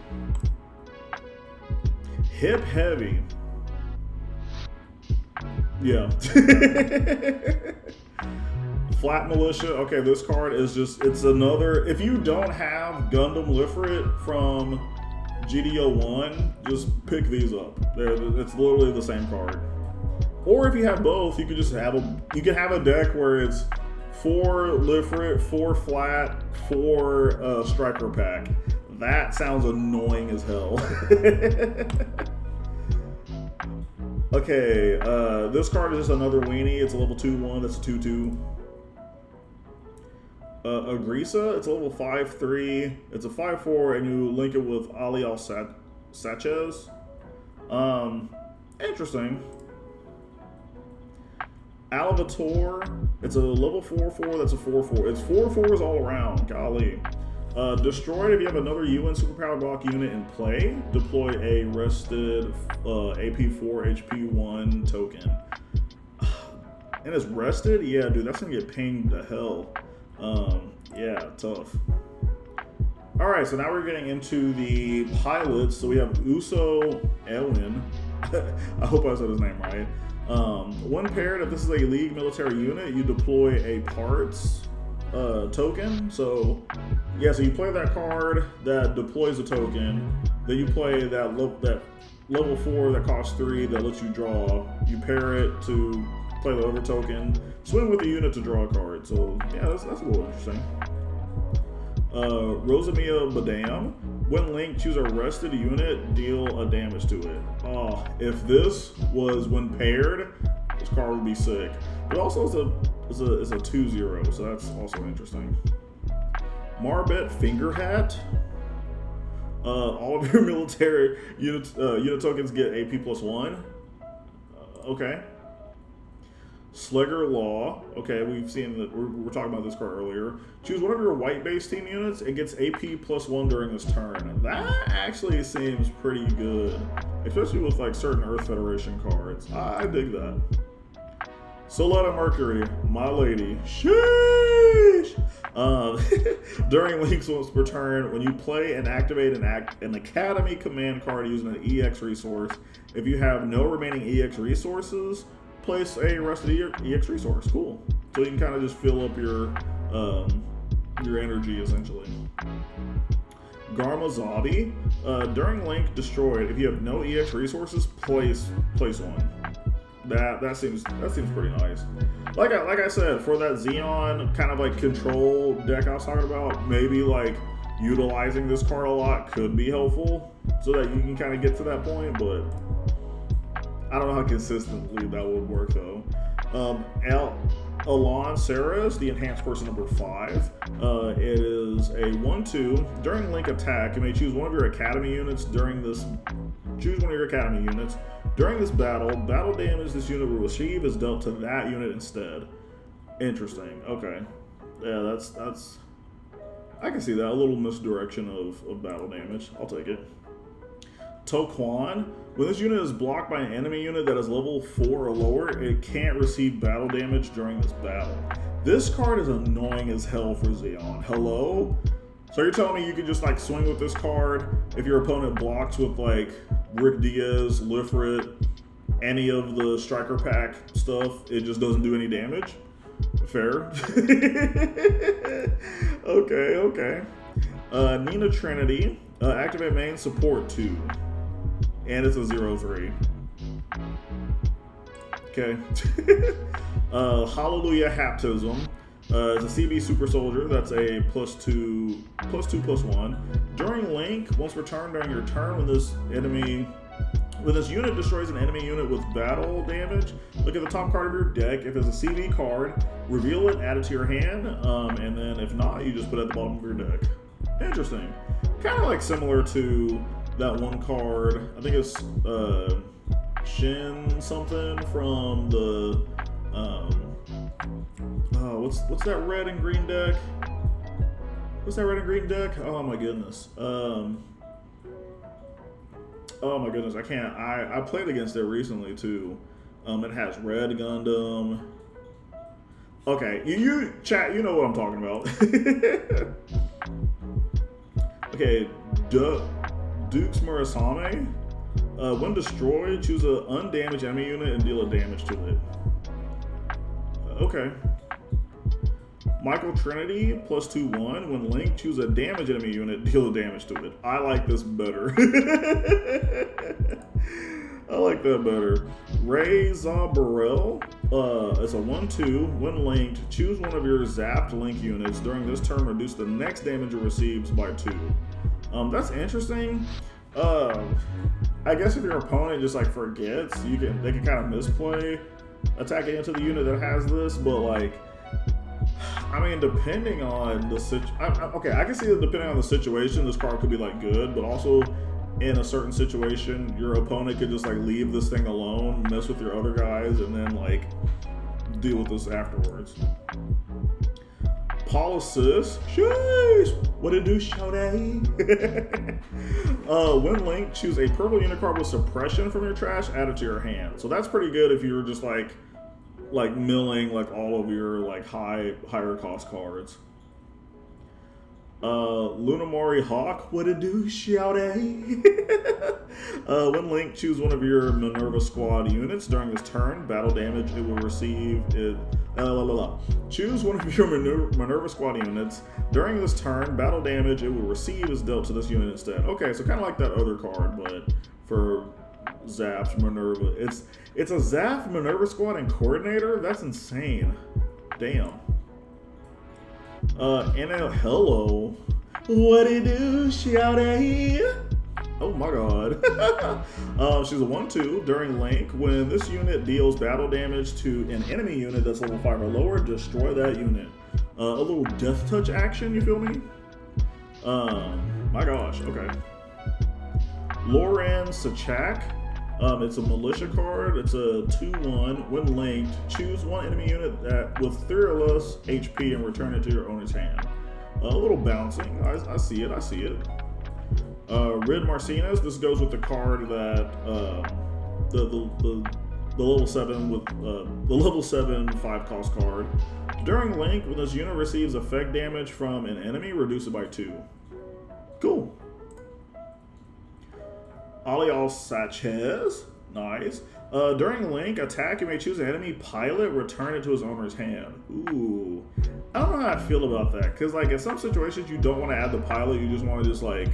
Hip heavy. Yeah. Flat Militia. Okay, this card is just, it's another, if you don't have Gundam Lifrit from GD01, just pick these up. It's literally the same card. Or if you have both, you could just have a deck where it's 4 Lifrit, 4 flat, 4 striker pack. That sounds annoying as hell. Okay, this card is just another weenie. It's a level 2/1, that's a 2/2. Agrisa, it's a level 5/3. It's a 5/4, and you link it with Ali Sanchez. Interesting. Alvator, it's a level 4/4, that's a 4/4. It's 4/4s all around, golly. Destroyed, if you have another UN superpower block unit in play, deploy a rested AP4 HP1 token. And it's rested? Yeah, dude, that's gonna get pinged to hell. Yeah, tough. Alright, so now we're getting into the pilots. So we have Uso Elwin. I hope I said his name right. When paired, if this is a League military unit, you deploy a parts token. So yeah, so you play that card that deploys a token, then you play that level 4 that costs 3 that lets you draw. You pair it to play the other token, swing with the unit to draw a card. So yeah, that's a little interesting. Rosamia Badam. When linked, choose a rested unit, deal a damage to it. Oh, if this was when paired, this card would be sick. But also it's a 2/0, so that's also interesting. Marbet Fingerhat. All of your military unit tokens get AP +1. Okay. Slugger Law. Okay, we've seen that. We're talking about this card earlier. Choose one of your white-based team units and gets AP +1 during this turn. That actually seems pretty good, especially with like certain Earth Federation cards. I dig that. Soletta Mercury, my lady. Sheesh! During Link's once per turn, when you play and activate an Academy command card using an EX resource, if you have no remaining EX resources, place a rusted EX resource. Cool. So you can kind of just fill up your energy essentially. Garma Zombie. During Link destroyed, if you have no EX resources, place one. That seems pretty nice. Like I said, for that Xeon kind of like control deck I was talking about, maybe like utilizing this card a lot could be helpful so that you can kind of get to that point, but I don't know how consistently that would work though. Alon Saras, the enhanced person number 5. It is a 1/2. During Link attack, you may choose one of your Academy units during this. Choose one of your Academy units. During this battle, battle damage this unit will receive is dealt to that unit instead. Interesting. Okay. Yeah, that's. I can see that. A little misdirection of battle damage. I'll take it. Toquan. When this unit is blocked by an enemy unit that is level 4 or lower, it can't receive battle damage during this battle. This card is annoying as hell for Xeon. Hello? So you're telling me you can just like swing with this card if your opponent blocks with like Rick Diaz, Lifrit, any of the striker pack stuff, it just doesn't do any damage? Fair. Okay. Nina Trinity. Activate main support 2. And it's a 0/3. Okay. Hallelujah Haptism. It's a CB Super Soldier. That's a +2/+1. During Link, once per turn during your turn, when this unit destroys an enemy unit with battle damage, look at the top card of your deck. If it's a CB card, reveal it, add it to your hand, and then if not, you just put it at the bottom of your deck. Interesting. Kind of like similar to that one card. I think it's Shin something from the what's that red and green deck? What's that red and green deck? Oh my goodness. Oh my goodness, I can't. I played against it recently too. It has Red Gundam. Okay, you chat, you know what I'm talking about. Okay, Dukes Murasame. When destroyed, choose an undamaged enemy unit and deal a damage to it. Okay. Michael Trinity, +2/1. When linked, choose a damaged enemy unit, deal a damage to it. I like this better. I like that better. Ray Zabarel, it's a 1/2. When linked, choose one of your zapped link units. During this turn, reduce the next damage it receives by 2. That's interesting. I guess if your opponent just like forgets, they can kind of misplay attacking into the unit that has this, but like, I mean, depending on the okay, I can see that depending on the situation, this card could be like good, but also in a certain situation, your opponent could just like leave this thing alone, mess with your other guys, and then like deal with this afterwards. Policis, sheesh, what it do, shawty? When linked, choose a purple unit card with suppression from your trash, add it to your hand. So that's pretty good if you're just like milling like all of your like higher cost cards. Lunamori Hawk, what it do, shawty? When linked, choose one of your Minerva Squad units. During this turn, battle damage it will receive it. Choose one of your Minerva Squad units. During this turn, battle damage it will receive is dealt to this unit instead. Okay, so kind of like that other card, but for zapped Minerva. It's a zapped Minerva Squad and Coordinator? That's insane. Damn. NL Hello. What it do, shawty? Oh my god. She's a 1/2. During link, when this unit deals battle damage to an enemy unit that's level 5 or lower, destroy that unit. A little death touch action, you feel me? My gosh, okay. Loran Sachak. It's a militia card. It's a 2/1. When linked, choose one enemy unit with 3 or less HP and return it to your owner's hand. A little bouncing. I see it. I see it. Rid Marcinez. This goes with the card that the level 7 with the level 7 5 cost card. During link, when this unit receives effect damage from an enemy, reduce it by 2. Cool. Alial Sanchez, nice. During link, attack, you may choose an enemy pilot, return it to his owner's hand. Ooh. I don't know how I feel about that, because like in some situations you don't want to add the pilot, you just want to just like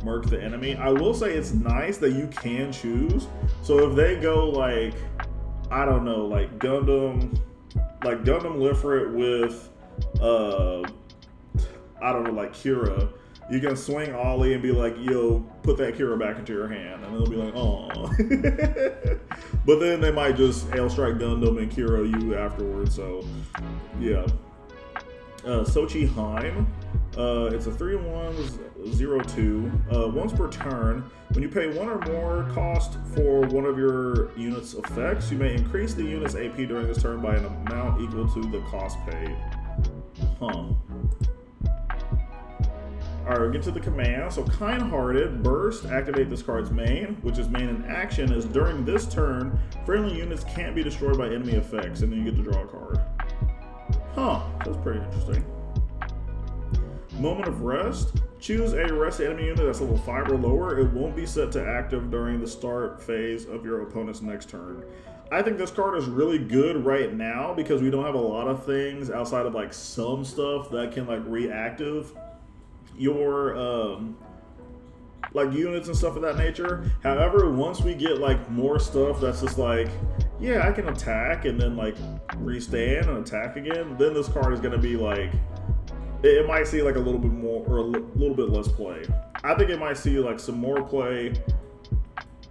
murk the enemy. I will say it's nice that you can choose. So if they go like, I don't know, like Gundam Lifrit with, I don't know, like Kira, you can swing Ollie and be like, yo, put that Kira back into your hand. And they'll be like, oh. But then they might just Hail Strike Gundam and Kira you afterwards. So, yeah. Sochi Heim. It's a 3/1/02. Once per turn, when you pay 1 or more cost for one of your unit's effects, you may increase the unit's AP during this turn by an amount equal to the cost paid. Huh. Alright, get to the command. So Kind-Hearted, Burst, activate this card's main, which is main in action, is during this turn, friendly units can't be destroyed by enemy effects, and then you get to draw a card. Huh, that's pretty interesting. Moment of Rest, choose a rested enemy unit that's level 5 or lower. It won't be set to active during the start phase of your opponent's next turn. I think this card is really good right now because we don't have a lot of things outside of like some stuff that can like reactive your like units and stuff of that nature. However, once we get like more stuff that's just like, yeah, I can attack and then like restand and attack again, then this card is going to be like, it might see like a little bit more or a little bit less play. I think it might see like some more play.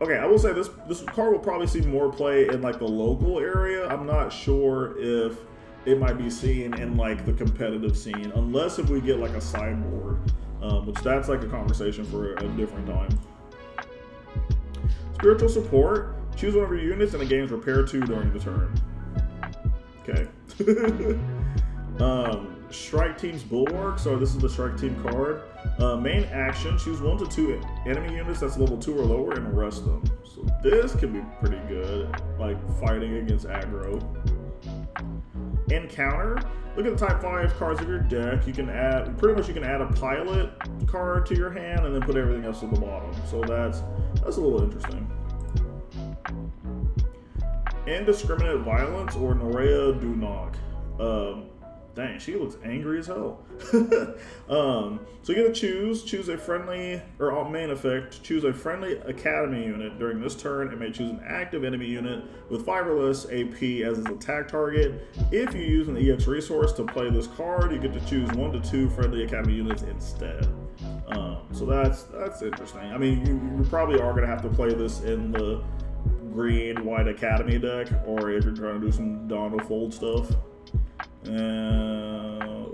Okay, I will say this card will probably see more play in like the local area. I'm not sure if it might be seen in like the competitive scene, unless if we get like a sideboard, which that's like a conversation for a different time. Spiritual Support, choose one of your units and the game's repair 2 during the turn. Okay. Strike Team's Bulwark, so this is the Strike Team card. Main action, choose 1 to 2 enemy units that's level 2 or lower and arrest them. So this can be pretty good, like fighting against aggro. Encounter, look at the type 5 cards of your deck. You can add, pretty much you can add a pilot card to your hand and then put everything else at the bottom. So that's a little interesting. Indiscriminate Violence, or Norea Dunok. Dang, she looks angry as hell. So you get to choose a friendly, or on main effect, choose a friendly academy unit. During this turn, it may choose an active enemy unit with 5 or less AP as its attack target. If you use an EX resource to play this card, you get to choose 1 to 2 friendly academy units instead. So that's interesting. I mean, you probably are going to have to play this in the green-white academy deck, or if you're trying to do some Dawn of Fold stuff.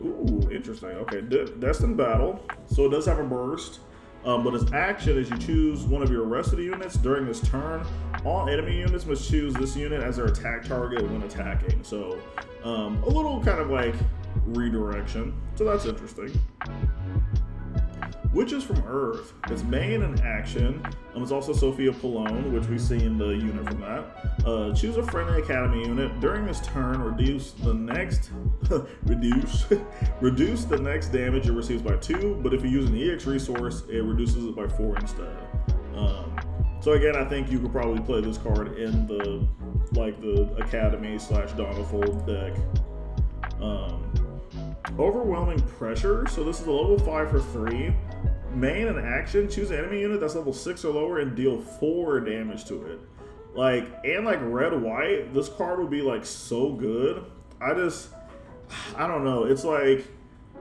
Ooh, interesting. Okay, Destined Battle. So it does have a burst, but its action is you choose one of your arrested units during this turn. All enemy units must choose this unit as their attack target when attacking. So a little kind of like redirection. So that's interesting. Witches from Earth. It's main in action. It's also Sophia Polone, which we've seen the unit from that. Choose a friendly academy unit. During this turn, reduce the next damage it receives by 2. But if you use an EX resource, it reduces it by 4 instead. So again, I think you could probably play this card in the academy / Dawn of Fold deck. Overwhelming Pressure. So this is a level 5 for 3. Main in action, choose an enemy unit that's level 6 or lower and deal 4 damage to it. Like red-white, this card would be like so good. I don't know. It's like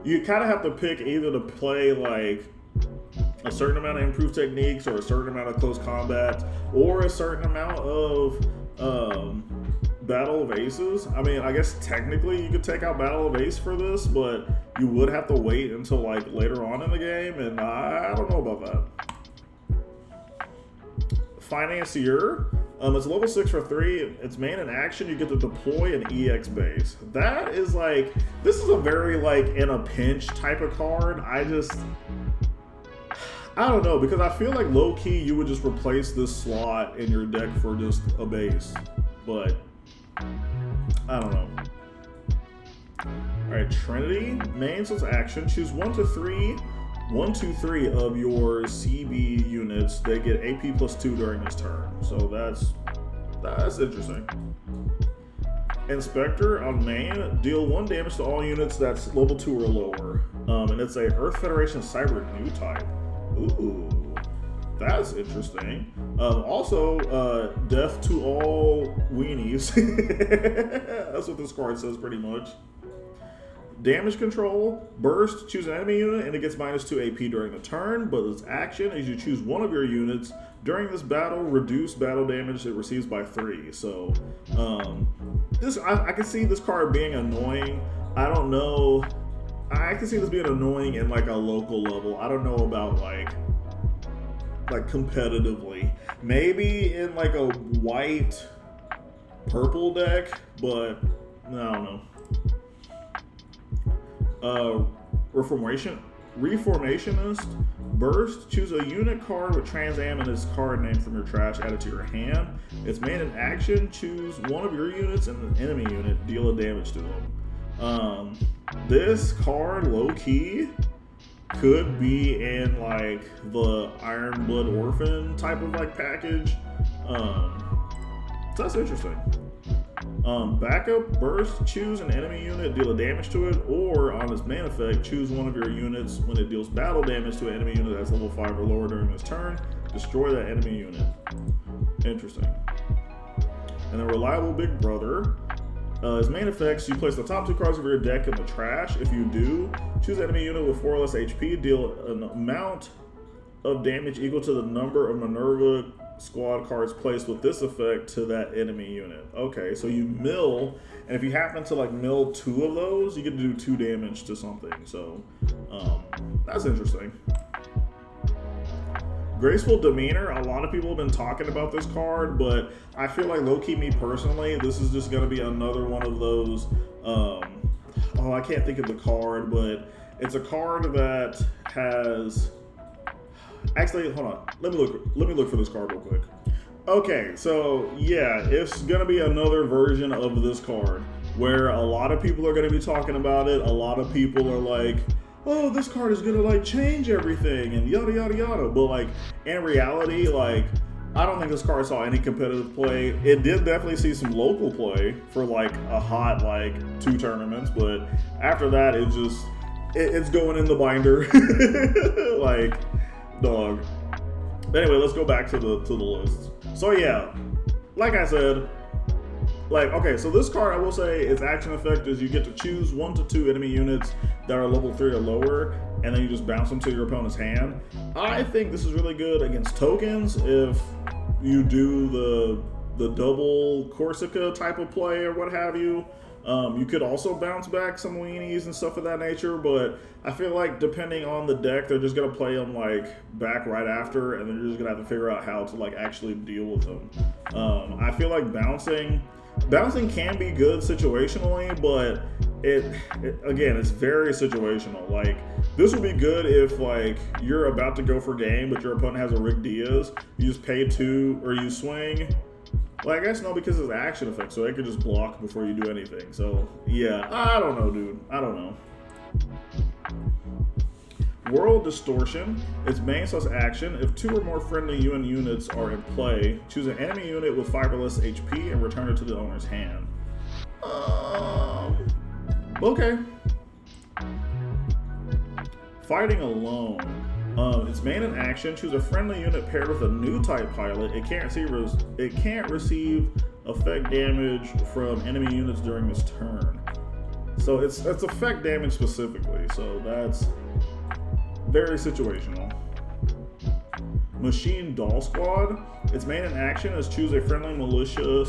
you kind of have to pick either to play like a certain amount of improved techniques or a certain amount of close combat or a certain amount of Battle of Aces. I mean, I guess technically you could take out Battle of Ace for this, but you would have to wait until like later on in the game, and I don't know about that. Financier. It's level 6 for 3. It's main in action. You get to deploy an EX base. That is like, this is a very like in a pinch type of card. I don't know, because I feel like low key you would just replace this slot in your deck for just a base, but I don't know. All right, Trinity, main plus action. Choose 1 to 3 of your CB units. They get AP plus 2 during this turn. So that's interesting. Inspector on main, deal 1 damage to all units that's level 2 or lower. And it's a Earth Federation Cyber new type. Ooh, that's interesting. Also, death to all weenies. That's what this card says pretty much. Damage control, burst, choose an enemy unit and it gets -2 AP during the turn, but its action is you choose one of your units during this battle, reduce battle damage it receives by 3. So I can see this card being annoying. I don't know. I can see this being annoying in like a local level. I don't know about like competitively. Maybe in like a white purple deck, but I don't know. Reformationist, burst, choose a unit card with Trans Am in its card name from your trash, add it to your hand. It's main in action, choose one of your units and an enemy unit, deal a damage to them. This card, low key, could be in like the Iron Blood Orphan type of like package. So that's interesting. Backup, burst, choose an enemy unit, deal a damage to it, or on its main effect, choose one of your units when it deals battle damage to an enemy unit that's level 5 or lower during this turn, destroy that enemy unit. Interesting. And then Reliable Big Brother. As main effects, you place the top 2 cards of your deck in the trash. If you do, choose an enemy unit with 4 or less HP, deal an amount of damage equal to the number of Minerva squad cards placed with this effect to that enemy unit. Okay, so you mill, and if you happen to like mill 2 of those, you get to do 2 damage to something. So that's interesting. Graceful Demeanor, a lot of people have been talking about this card, but I feel like low-key me personally, this is just going to be another one of those, I can't think of the card, but it's a card that has, actually, hold on, let me look for this card real quick. Okay, so yeah, it's going to be another version of this card where a lot of people are going to be talking about it. A lot of people are like, oh, this card is gonna like change everything and yada yada yada. But like in reality, like I don't think this card saw any competitive play. It did definitely see some local play for like a hot like 2 tournaments, but after that it's going in the binder. Like dog. Anyway, let's go back to the list. So yeah, like I said, like, okay, so this card, I will say, its action effect is you get to choose 1 to 2 enemy units that are level 3 or lower, and then you just bounce them to your opponent's hand. I think this is really good against tokens if you do the double Corsica type of play or what have you. You could also bounce back some weenies and stuff of that nature, but I feel like depending on the deck, they're just gonna play them like back right after, and then you're just gonna have to figure out how to like actually deal with them. I feel like bouncing can be good situationally, but again, it's very situational. Like this would be good if like you're about to go for game, but your opponent has a Rick Diaz. You just pay 2 or you swing. Well, I guess no, because it's action effect, so they could just block before you do anything. So yeah, I don't know, dude. I don't know. World Distortion. Its main plus action. If 2 or more friendly UN units are in play, choose an enemy unit with 5 or less HP and return it to the owner's hand. Okay. Fighting Alone. Its main in action. Choose a friendly unit paired with a new type pilot. It can't receive effect damage from enemy units during this turn. So it's effect damage specifically. So that's very situational. Machine Doll Squad. Its main in action is choose a friendly militia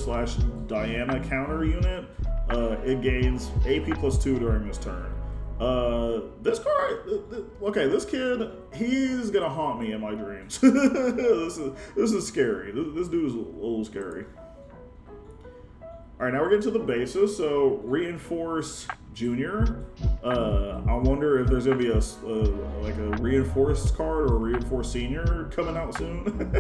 / Diana counter unit. It gains AP plus 2 during this turn. This card, okay, this kid, he's gonna haunt me in my dreams. This is scary. This dude is a little scary. All right, now we're getting to the bases. So reinforce junior. I wonder if there's gonna be like a reinforced card or a reinforced senior coming out soon.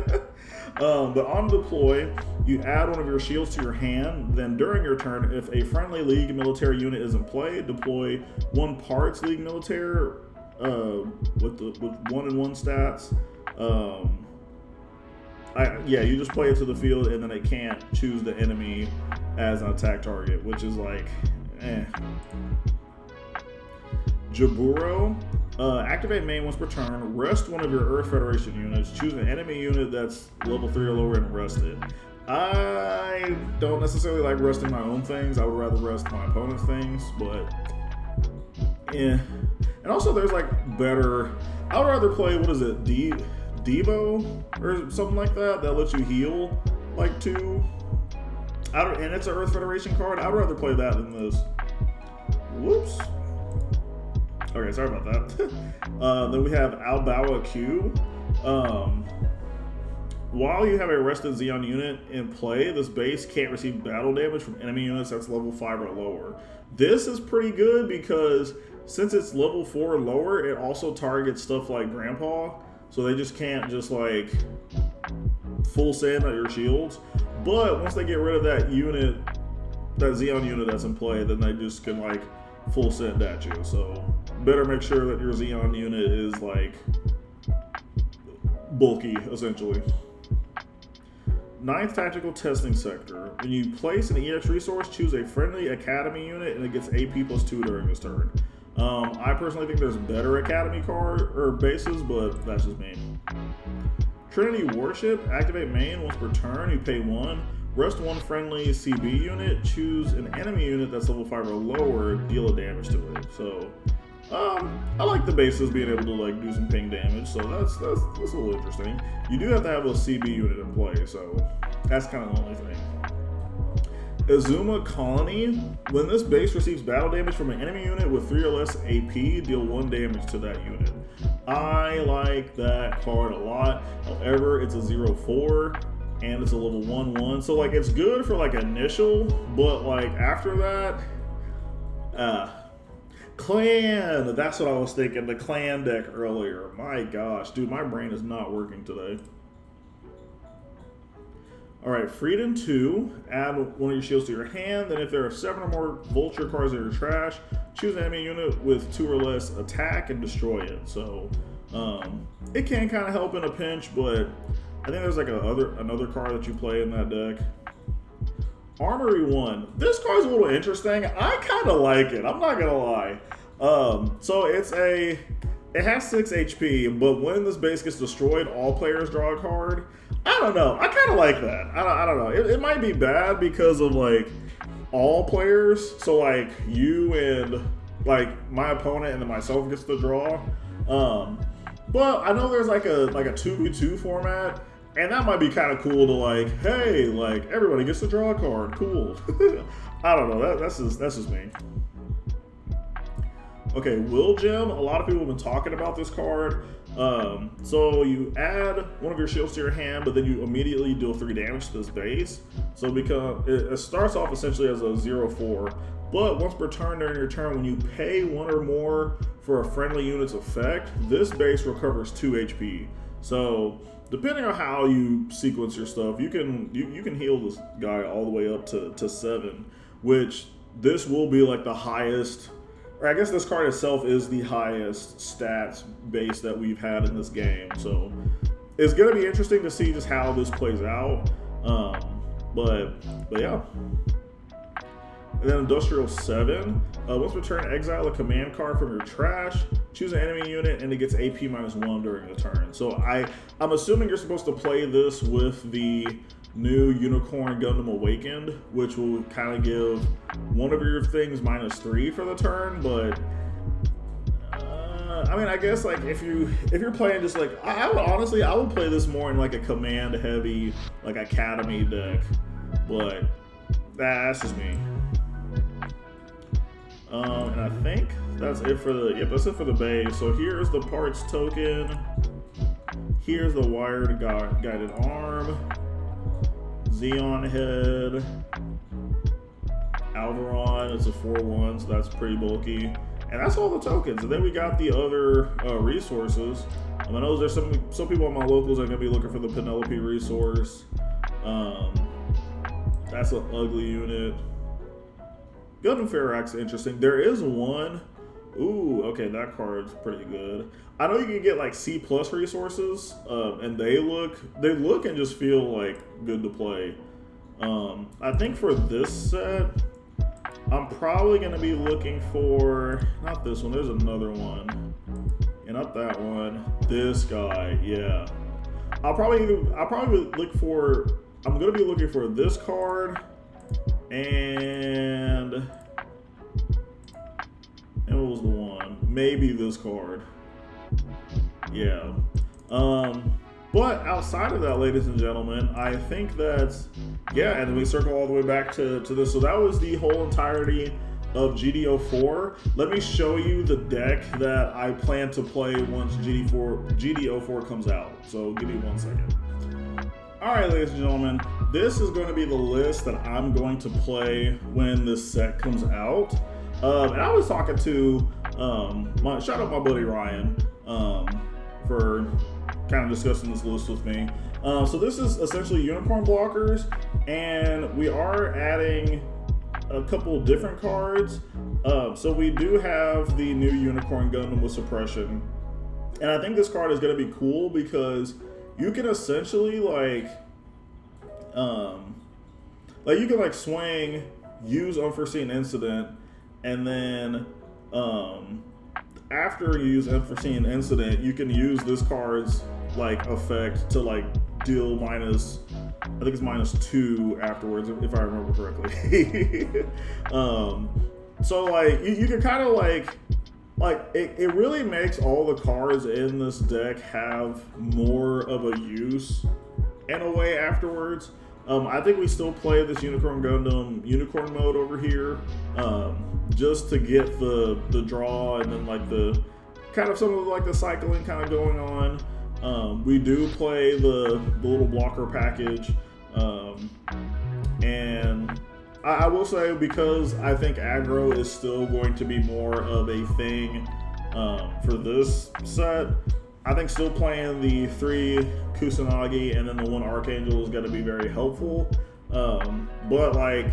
But on deploy, you add one of your shields to your hand. Then during your turn, if a friendly league military unit is in play, deploy one parts league military with 1/1 stats. Yeah, you just play it to the field, and then it can't choose the enemy as an attack target, which is like, eh. Jaburo, activate main once per turn. Rest one of your Earth Federation units. Choose an enemy unit that's level 3 or lower and rest it. I don't necessarily like resting my own things. I would rather rest my opponent's things, but yeah. And also, there's like better. I would rather play, what is it, Devo or something like that lets you heal like 2. And it's an Earth Federation card. I'd rather play that than this. Whoops. Okay, sorry about that. Then we have Albawa Q. While you have a rested Xeon unit in play, this base can't receive battle damage from enemy units that's level 5 or lower. This is pretty good because since it's level 4 or lower, it also targets stuff like Grandpa. So they just can't just like full send at your shields. But once they get rid of that unit, that Xeon unit that's in play, then they just can like full send at you. So better make sure that your Xeon unit is like bulky, essentially. 9th Tactical Testing Sector. When you place an EX resource, choose a friendly Academy unit and it gets AP +2 during this turn. I personally think there's better Academy card or bases, but that's just me. Trinity Warship, activate main once per turn, you pay 1. Rest one friendly CB unit, choose an enemy unit that's level 5 or lower, deal a damage to it. So, I like the bases being able to like do some ping damage, so that's a little interesting. You do have to have a CB unit in play, so that's kind of the only thing. Azuma Colony. When this base receives battle damage from an enemy unit with 3 or less AP, deal 1 damage to that unit. I like that card a lot. However, it's a 0/4 and it's a level 1/1. So like it's good for like initial, but like after that, Clan. That's what I was thinking. The Clan deck earlier. My gosh, dude, my brain is not working today. All right, Freedom 2, add one of your shields to your hand. Then if there are 7 or more Vulture cards in your trash, choose an enemy unit with 2 or less attack and destroy it. So it can kind of help in a pinch, but I think there's like another card that you play in that deck. Armory 1. This card's a little interesting. I kind of like it. I'm not gonna lie. So it has 6 HP, but when this base gets destroyed, all players draw a card. I don't know. I kind of like that. I don't know. It might be bad because of like all players. So like you and like my opponent and then myself gets to draw. But I know there's like a 2v2 format, and that might be kind of cool to like, hey, like everybody gets to draw a card. Cool. I don't know. That's just me. Okay, Will Gem. A lot of people have been talking about this card. So you add one of your shields to your hand, but then you immediately deal 3 damage to this base. So it starts off essentially as a 0/4, but once per turn during your turn, when you pay 1 or more for a friendly unit's effect, this base recovers 2 HP. So depending on how you sequence your stuff, you can heal this guy all the way up to 7, which this will be like the highest. Or I guess this card itself is the highest stats base that we've had in this game. So it's going to be interesting to see just how this plays out. But yeah. And then Industrial 7. Once per turn, exile a command card from your trash. Choose an enemy unit and it gets AP -1 during the turn. So I'm assuming you're supposed to play this with the new Unicorn Gundam Awakened, which will kind of give one of your things -3 for the turn. But I mean, I guess like if you're playing just like I would play this more in like a command heavy like Academy deck, but that's just me. And I think that's it for the, yep, that's it for the base. So here's the parts token. Here's the wired guided arm, Xeon head, Alvaron, it's a 4-1, so that's pretty bulky. And that's all the tokens. And then we got the other resources. I know there's some people on my locals are gonna be looking for the Penelope resource. That's an ugly unit. Gundam Ferrax, interesting. There is one. Ooh, okay, that card's pretty good. I know you can get like C+ resources, and they look and just feel like good to play. I think for this set, I'm probably gonna be looking for, not this one, there's another one. And not that one, this guy, yeah. I'll probably look for, I'm gonna be looking for this card and what was the one? Maybe this card. Yeah. But outside of that, ladies and gentlemen, I think that's, yeah, and then we circle all the way back to this. So that was the whole entirety of GD04. Let me show you the deck that I plan to play once GD04 comes out. So give me 1 second. All right, ladies and gentlemen, this is going to be the list that I'm going to play when this set comes out. And I was talking to, shout out my buddy Ryan, for kind of discussing this list with me. So this is essentially unicorn blockers, and we are adding a couple different cards. So we do have the new Unicorn Gundam with suppression, and I think this card is going to be cool because you can essentially like you can like swing, use unforeseen incident, and then after you use unforeseen incident, you can use this card's like effect to like deal minus, I think it's -2 afterwards, if I remember correctly. So like you can kind of like it really makes all the cards in this deck have more of a use in a way afterwards. I think we still play this Unicorn Gundam Unicorn mode over here, just to get the draw and then like the kind of some of like the cycling kind of going on. We do play the little blocker package, and I will say, because I think aggro is still going to be more of a thing for this set, I think still playing the 3 Kusanagi and then the 1 Archangel is going to be very helpful. But like,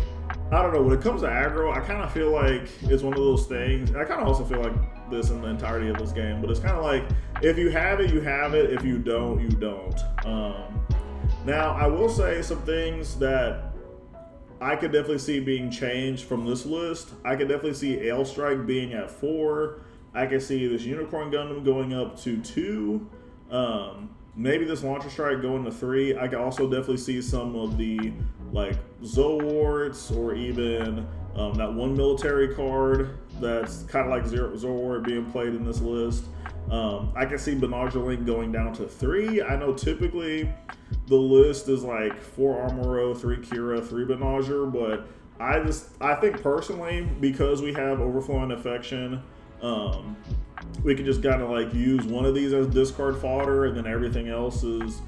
I don't know, when it comes to aggro, I kind of feel like it's one of those things. I kind of also feel like this in the entirety of this game, but it's kind of like, if you have it, you have it. If you don't, you don't. Now, I will say some things that I could definitely see being changed from this list. I could definitely see Ale Strike being at 4. I could see this Unicorn Gundam going up to 2. Maybe this Launcher Strike going to 3. I could also definitely see some of the like Zowards, or even that one military card that's kind of like Zoward being played in this list. I can see Benager Link going down to 3. I know typically the list is like 4 Armoro, 3 Kira, 3 Benager, but I think personally, because we have Overflowing Affection, we can just kind of like use one of these as discard fodder, and then everything else is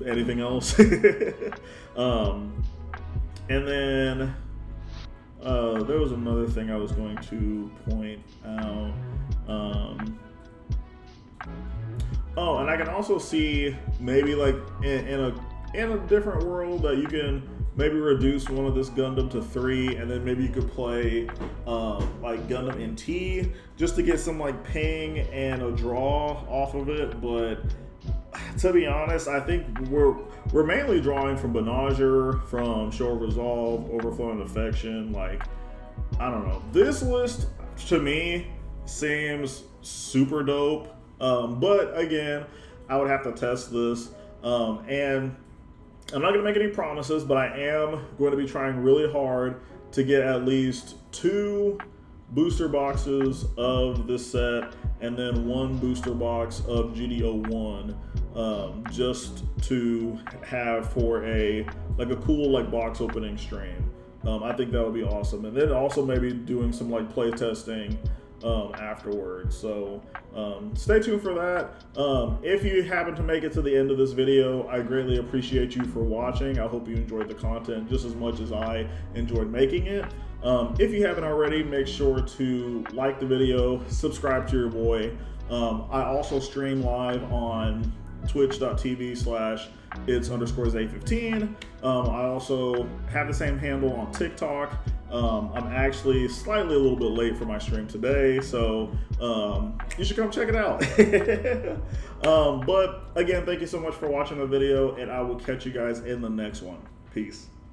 anything else. And then there was another thing I was going to point out. Oh, and I can also see maybe like in a different world that you can maybe reduce one of this Gundam to 3, and then maybe you could play like Gundam NT just to get some like ping and a draw off of it. But to be honest, I think we're mainly drawing from Benager, from Show of Resolve, Overflowing Affection. Like, I don't know. This list to me seems super dope. But again, I would have to test this. And I'm not going to make any promises, but I am going to be trying really hard to get at least 2 booster boxes of this set, and then 1 booster box of GD01, just to have for a cool like box opening stream. I think that would be awesome. And then also maybe doing some like play testing afterwards. So stay tuned for that. If you happen to make it to the end of this video, I greatly appreciate you for watching. I hope you enjoyed the content just as much as I enjoyed making it. If you haven't already, make sure to like the video, subscribe to your boy. I also stream live on twitch.tv/its_A15. I also have the same handle on TikTok. I'm actually slightly a little bit late for my stream today, so you should come check it out. But again, thank you so much for watching the video, and I will catch you guys in the next one. Peace.